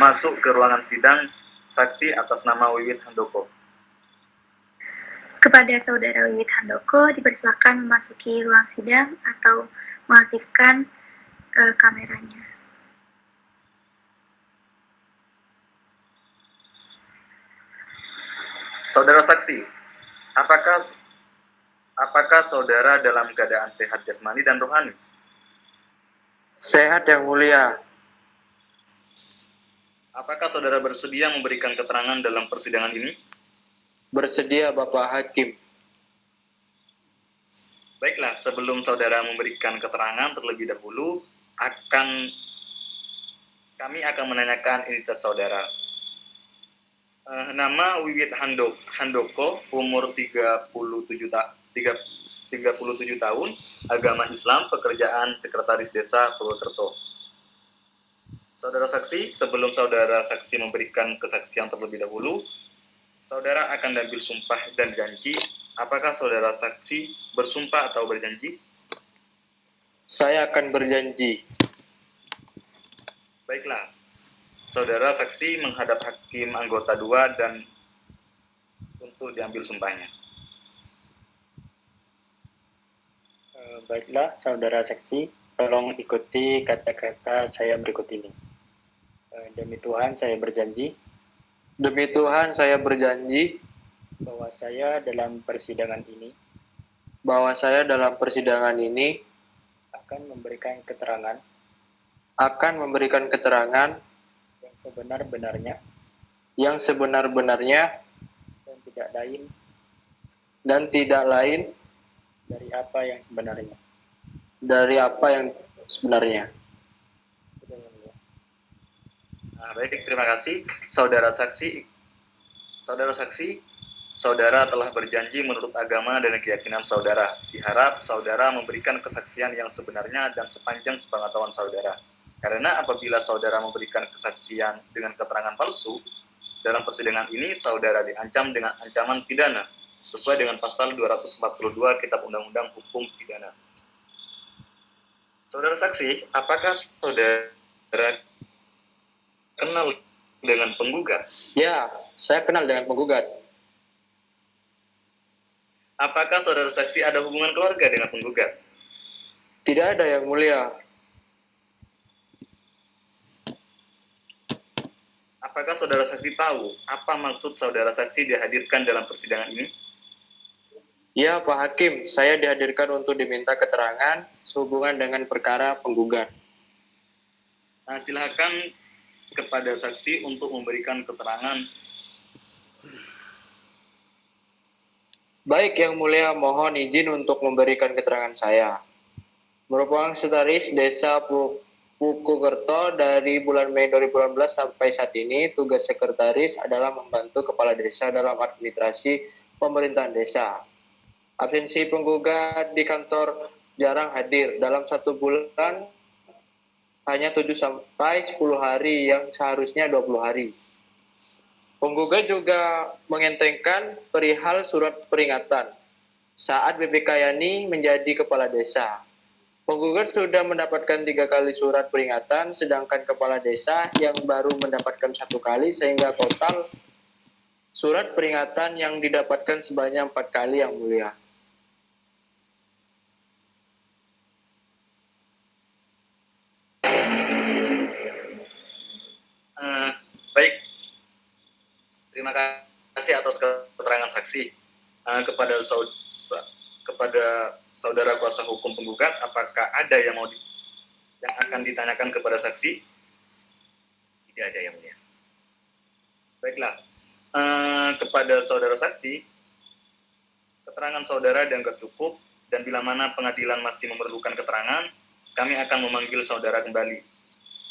masuk ke ruangan sidang saksi atas nama Wiwit Handoko. Kepada saudara Wiwit Handoko dipersilakan memasuki ruang sidang atau mengaktifkan kameranya. Saudara saksi, apakah saudara dalam keadaan sehat jasmani dan rohani? Sehat, Yang Mulia. Apakah saudara bersedia memberikan keterangan dalam persidangan ini? Bersedia, Bapak Hakim. Baiklah, sebelum saudara memberikan keterangan terlebih dahulu, kami akan menanyakan identitas saudara. Nama Wiwit Handoko, umur 37 tahun, agama Islam, pekerjaan sekretaris desa Purwokerto. Saudara saksi, sebelum saudara saksi memberikan kesaksian terlebih dahulu, saudara akan diambil sumpah dan janji. Apakah saudara saksi bersumpah atau berjanji? Saya akan berjanji. Baiklah, saudara saksi menghadap hakim anggota 2 dan untuk diambil sumpahnya. Baiklah, saudara saksi, tolong ikuti kata-kata saya berikut ini. Demi Tuhan, saya berjanji. Demi Tuhan, saya berjanji bahwa saya dalam persidangan ini akan memberikan keterangan yang sebenar-benarnya dan tidak lain dari apa yang sebenarnya. Nah, baik, terima kasih. Saudara saksi, saudara telah berjanji menurut agama dan keyakinan saudara. Diharap saudara memberikan kesaksian yang sebenarnya dan sepanjang sepengetahuan saudara. Karena apabila saudara memberikan kesaksian dengan keterangan palsu, dalam persidangan ini saudara diancam dengan ancaman pidana sesuai dengan pasal 242 Kitab Undang-Undang Hukum Pidana. Saudara saksi, apakah saudara kenal dengan penggugat? Ya, saya kenal dengan penggugat. Apakah saudara saksi ada hubungan keluarga dengan penggugat? Tidak ada, Yang Mulia. Apakah saudara saksi tahu apa maksud saudara saksi dihadirkan dalam persidangan ini? Ya, Pak Hakim, saya dihadirkan untuk diminta keterangan sehubungan dengan perkara penggugat. Nah, silakan kepada saksi untuk memberikan keterangan. Baik, Yang Mulia, mohon izin untuk memberikan keterangan saya. Merupakan sekretaris Desa Pukukerto dari bulan Mei 2018 sampai saat ini, tugas sekretaris adalah membantu kepala desa dalam administrasi pemerintahan desa. Absensi penggugat di kantor jarang hadir. Dalam 1 bulan hanya 7 sampai 10 hari yang seharusnya 20 hari. Penggugat juga mengentengkan perihal surat peringatan saat BPK Yani menjadi kepala desa. Penggugat sudah mendapatkan 3 kali surat peringatan, sedangkan kepala desa yang baru mendapatkan 1 kali, sehingga total surat peringatan yang didapatkan sebanyak 4 kali, Yang Mulia. Baik, terima kasih atas keterangan saksi. Kepada saudara kuasa hukum penggugat, apakah ada yang akan ditanyakan kepada saksi? Tidak ada, Yang Mulia. Baiklah, kepada saudara saksi, keterangan saudara dianggap cukup, dan bila mana pengadilan masih memerlukan keterangan, kami akan memanggil saudara kembali.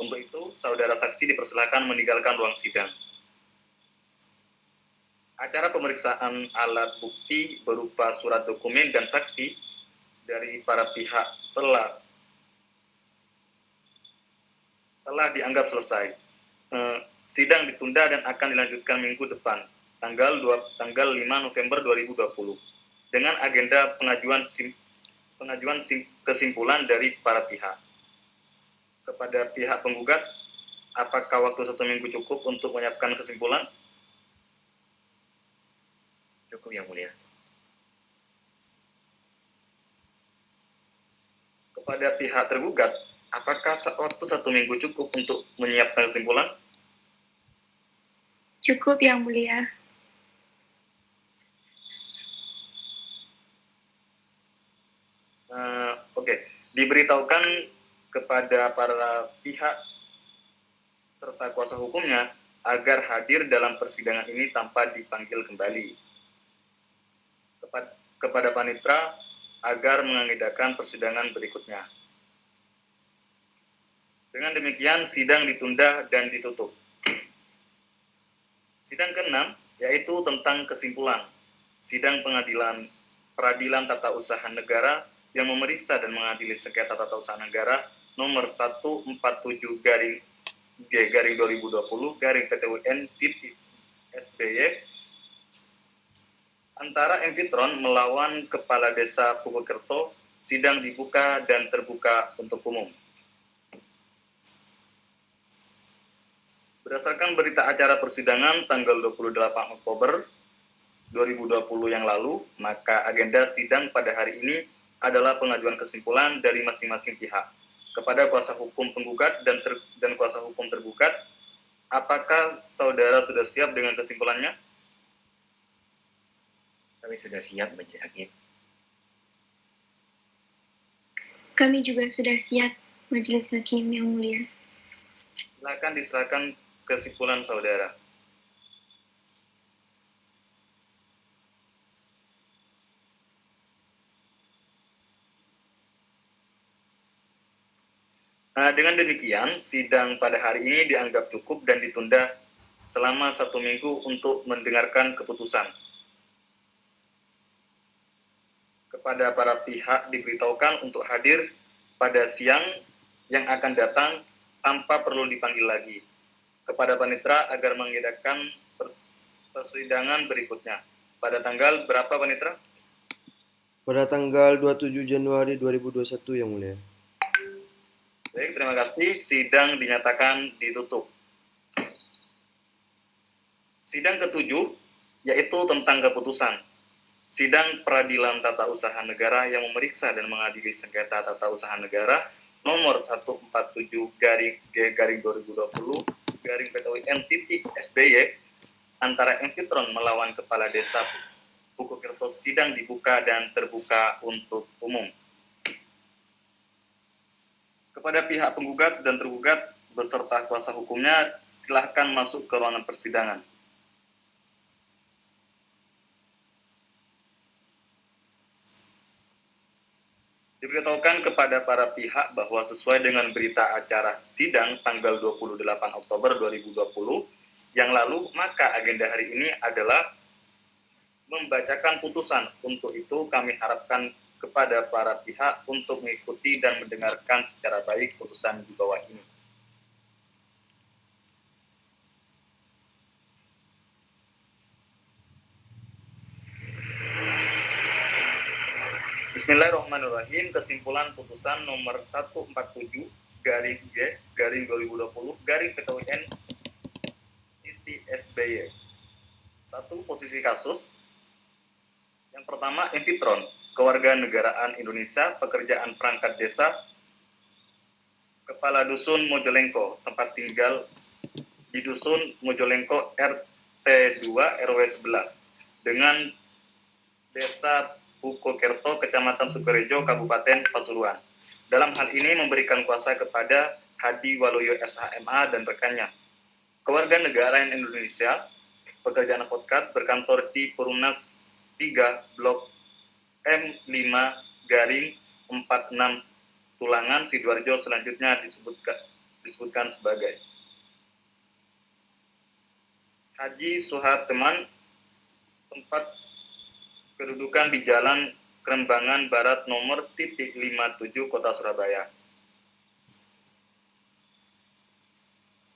Untuk itu, saudara saksi dipersilakan meninggalkan ruang sidang. Acara pemeriksaan alat bukti berupa surat dokumen dan saksi dari para pihak telah dianggap selesai. Sidang ditunda dan akan dilanjutkan minggu depan, tanggal 5 November 2020, dengan agenda pengajuan kesimpulan dari para pihak. Kepada pihak penggugat, apakah waktu 1 minggu cukup untuk menyiapkan kesimpulan? Cukup, Yang Mulia. Kepada pihak tergugat, apakah waktu 1 minggu cukup untuk menyiapkan kesimpulan? Cukup, Yang Mulia. Oke. Diberitahukan kepada para pihak serta kuasa hukumnya agar hadir dalam persidangan ini tanpa dipanggil kembali. Kepada panitera agar mengagendakan persidangan berikutnya. Dengan demikian, sidang ditunda dan ditutup. Sidang ke-6, yaitu tentang kesimpulan. Sidang peradilan tata usaha negara yang memeriksa dan mengadili sengketa tata usaha negara nomor 147-G/2020-PTUN-SBY antara Envitron melawan Kepala Desa Pukukerto sidang dibuka dan terbuka untuk umum. Berdasarkan berita acara persidangan tanggal 28 Oktober 2020 yang lalu, maka agenda sidang pada hari ini adalah pengajuan kesimpulan dari masing-masing pihak kepada kuasa hukum penggugat dan kuasa hukum tergugat. Apakah saudara sudah siap dengan kesimpulannya? Kami sudah siap, Majelis Hakim. Kami juga sudah siap, Majelis Hakim yang mulia. Silakan diserahkan kesimpulan saudara. Nah, dengan demikian, sidang pada hari ini dianggap cukup dan ditunda selama 1 minggu untuk mendengarkan keputusan. Kepada para pihak diberitahukan untuk hadir pada siang yang akan datang tanpa perlu dipanggil lagi. Kepada panitera agar mengadakan persidangan berikutnya. Pada tanggal berapa, panitera? Pada tanggal 27 Januari 2021 yang mulia. Baik, terima kasih. Sidang dinyatakan ditutup. Sidang ke-7 yaitu tentang keputusan. Sidang Peradilan Tata Usaha Negara yang memeriksa dan mengadili sengketa tata usaha negara nomor 147/2020/PTUIN-SBY antara Enfitron melawan Kepala Desa Pukokerto. Sidang dibuka dan terbuka untuk umum. Kepada pihak penggugat dan tergugat beserta kuasa hukumnya, silakan masuk ke ruangan persidangan. Diberitahukan kepada para pihak bahwa sesuai dengan berita acara sidang tanggal 28 Oktober 2020 yang lalu, maka agenda hari ini adalah membacakan putusan. Untuk itu kami harapkan kepada para pihak untuk mengikuti dan mendengarkan secara baik putusan di bawah ini. Bismillahirrahmanirrahim. Kesimpulan putusan nomor 147/G/PTUIN-SBY. 1. Posisi kasus. Yang pertama, Enfitron, Kewarganegaraan Indonesia, pekerjaan perangkat desa, Kepala Dusun Mojalengko, tempat tinggal di Dusun Mojalengko RT 2 RW 11 dengan Desa Pukokerto, Kecamatan Sukorejo, Kabupaten Pasuruan. Dalam hal ini memberikan kuasa kepada Hadi Waluyo SHMA dan rekannya. Kewarganegaraan Indonesia, pekerjaan advokat, berkantor di Perumnas 3 Blok M5/46 Tulangan, Sidoarjo. Selanjutnya disebutkan sebagai Haji Suharteman, tempat kedudukan di Jalan Kerembangan Barat nomor 57 Kota Surabaya.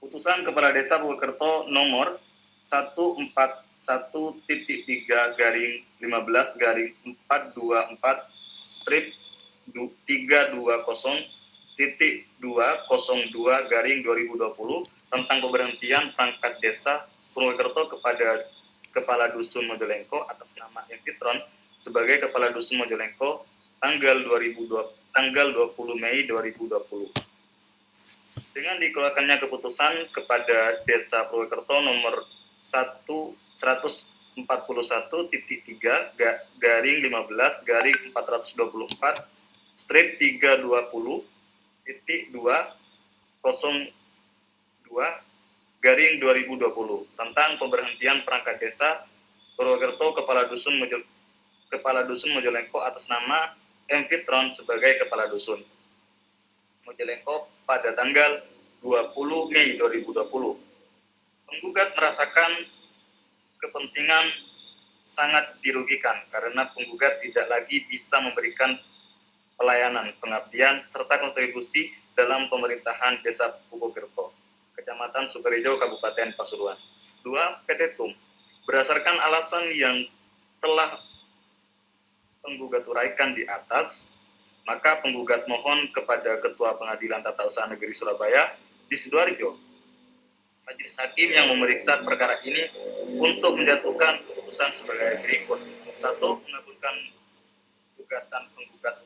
Putusan Kepala Desa Pukokerto nomor 141/15/320.202/2020 tentang pemberhentian perangkat desa Purwokerto kepada Kepala Dusun Mojalengko atas nama Enfitron sebagai Kepala Dusun Mojalengko tanggal 20 Mei 2020. Dengan dikeluarkannya keputusan kepada Desa Purwokerto nomor 141/15/420.202/2020 tentang pemberhentian perangkat desa Purwokerto Kepala Dusun Mojalengko atas nama Enfitron sebagai Kepala Dusun Mojalengko pada tanggal 20 Mei 2020. Penggugat merasakan kepentingan sangat dirugikan karena penggugat tidak lagi bisa memberikan pelayanan, pengabdian, serta kontribusi dalam pemerintahan Desa Pukokerto, Kecamatan Sukorejo, Kabupaten Pasuruan. 2. Petitum. Berdasarkan alasan yang telah penggugat uraikan di atas, Maka penggugat mohon kepada Ketua Pengadilan Tata Usaha Negeri Surabaya di Sidoarjo, Majelis Hakim yang memeriksa perkara ini untuk menjatuhkan keputusan sebagai berikut. 1. Mengabulkan gugatan penggugat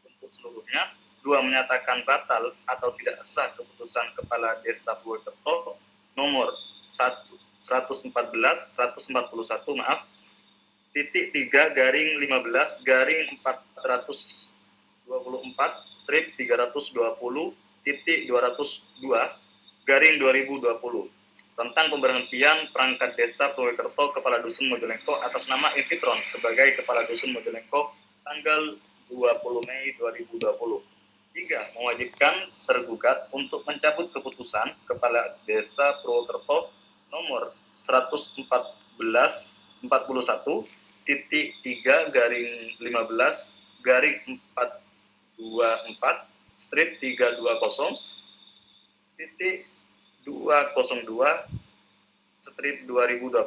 untuk seluruhnya. 2. Menyatakan batal atau tidak sah keputusan Kepala Desa Purwokerto nomor 141 titik 3 garing 15 garing 424 strip 320 titik 202 garing 2020 tentang pemberhentian perangkat desa Purwokerto Kepala Dusun Mojalengko atas nama Infitron sebagai Kepala Dusun Mojalengko tanggal 20 Mei 2020. 3. Mewajibkan tergugat untuk mencabut keputusan Kepala Desa Purwokerto nomor 141 titik 3 garing 15 garing 424 strip 320 titik 202 strip 2020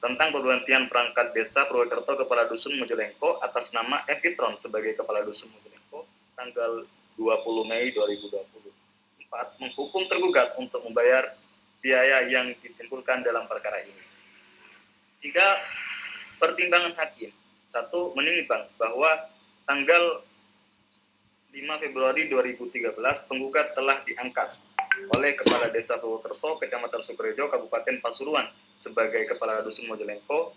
tentang pemberhentian perangkat desa Purwokerto Kepala Dusun Mojalengko atas nama Evitron sebagai Kepala Dusun Mojalengko tanggal 20 Mei 2020. 4. Menghukum tergugat untuk membayar biaya yang ditimbulkan dalam perkara ini. 3. Pertimbangan hakim. 1. Menimbang bahwa tanggal 5 Februari 2013 penggugat telah diangkat oleh Kepala Desa Purwokerto, Kecamatan Sukorejo, Kabupaten Pasuruan sebagai Kepala Dusun Mojalengko,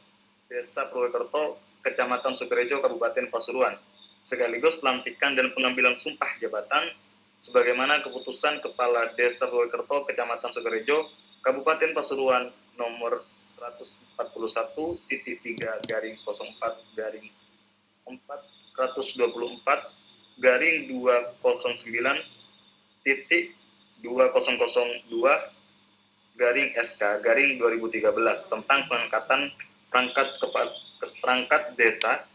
Desa Purwokerto, Kecamatan Sukorejo, Kabupaten Pasuruan, sekaligus pelantikan dan pengambilan sumpah jabatan sebagaimana keputusan Kepala Desa Purwokerto, Kecamatan Sukorejo, Kabupaten Pasuruan nomor 141.3 garing 04 garing 424 garing 209 titik 2002 garing SK garing 2013 tentang pengangkatan perangkat desa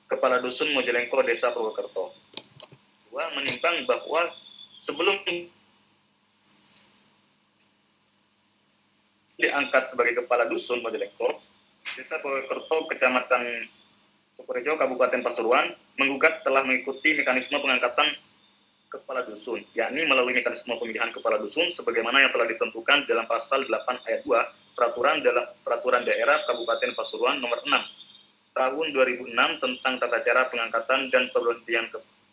Kepala Dusun Mojalengko Desa Purwokerto. 2. Menimbang bahwa sebelum diangkat sebagai Kepala Dusun Mojalengko Desa Purwokerto, Kecamatan Sukorejo, Kabupaten Pasuruan, menggugat telah mengikuti mekanisme pengangkatan Kepala Dusun, yakni melalui mekanisme pemilihan Kepala Dusun sebagaimana yang telah ditentukan dalam pasal 8 ayat 2 Peraturan Daerah Kabupaten Pasuruan nomor 6 tahun 2006 tentang tata cara pengangkatan dan pemberhentian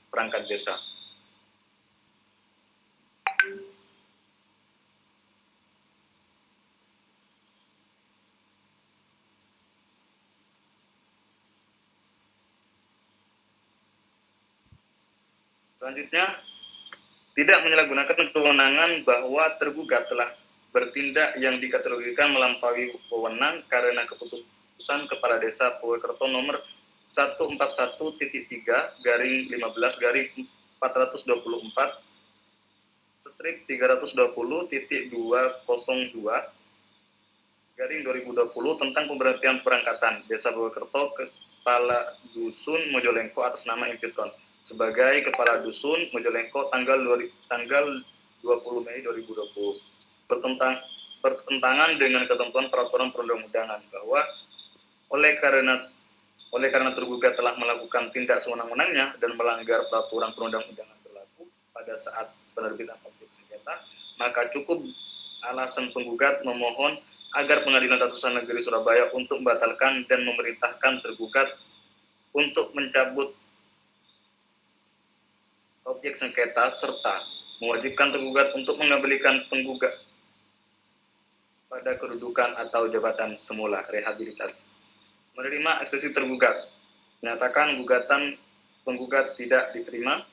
perangkat desa. Selanjutnya, tidak menyalahgunakan kewenangan bahwa tergugat telah bertindak yang dikategorikan melampaui wewenang karena keputusan Kepala Desa Purwokerto nomor 141.3 garing 15 garing 424 strip 320.202 garing 2020 tentang pemberhentian perangkatan Desa Purwokerto Kepala Dusun Mojalengko atas nama Infitron sebagai Kepala Dusun Mojalengko tanggal 20 Mei 2020 bertentangan dengan ketentuan peraturan perundang-undangan bahwa oleh karena tergugat telah melakukan tindak sewenang-wenangnya dan melanggar peraturan perundang-undangan berlaku pada saat penerbitan objek sengketa, maka cukup alasan penggugat memohon agar Pengadilan Tata Usaha Negeri Surabaya untuk membatalkan dan memerintahkan tergugat untuk mencabut objek sengketa serta mewajibkan tergugat untuk mengembalikan penggugat pada kedudukan atau jabatan semula rehabilitasi. Menerima eksepsi tergugat, menyatakan gugatan penggugat tidak diterima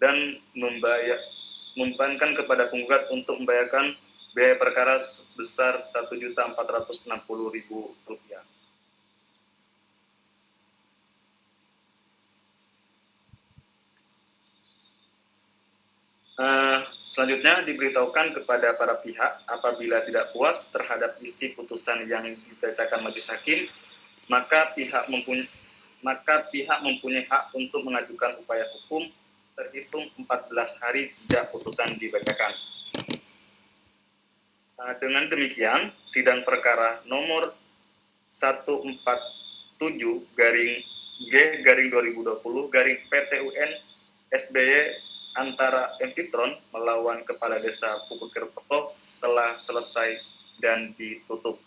dan membebankan kepada penggugat untuk membayarkan biaya perkara sebesar Rp1.460.000. Selanjutnya diberitahukan kepada para pihak apabila tidak puas terhadap isi putusan yang dibacakan majelis hakim, maka pihak mempunyai hak untuk mengajukan upaya hukum terhitung 14 hari sejak putusan dibacakan. Dengan demikian, sidang perkara nomor 147 garing G garing 2020 garing PT UN SBY antara Enfitron melawan Kepala Desa Pukukerto telah selesai dan ditutup.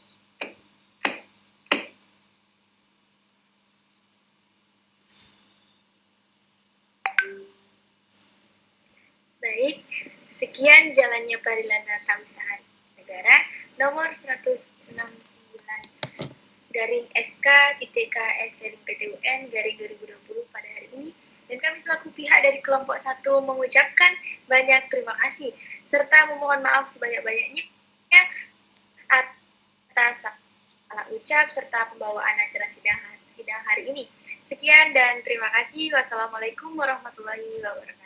Baik, sekian jalannya peradilan tata usaha negara nomor 169 garing SK KS garing PTUN garing 2020 pada hari ini, dan kami selaku pihak dari kelompok 1 mengucapkan banyak terima kasih serta memohon maaf sebanyak-banyaknya atas salah ucap serta pembawaan acara sidang hari ini. Sekian dan terima kasih. Wassalamualaikum warahmatullahi wabarakatuh.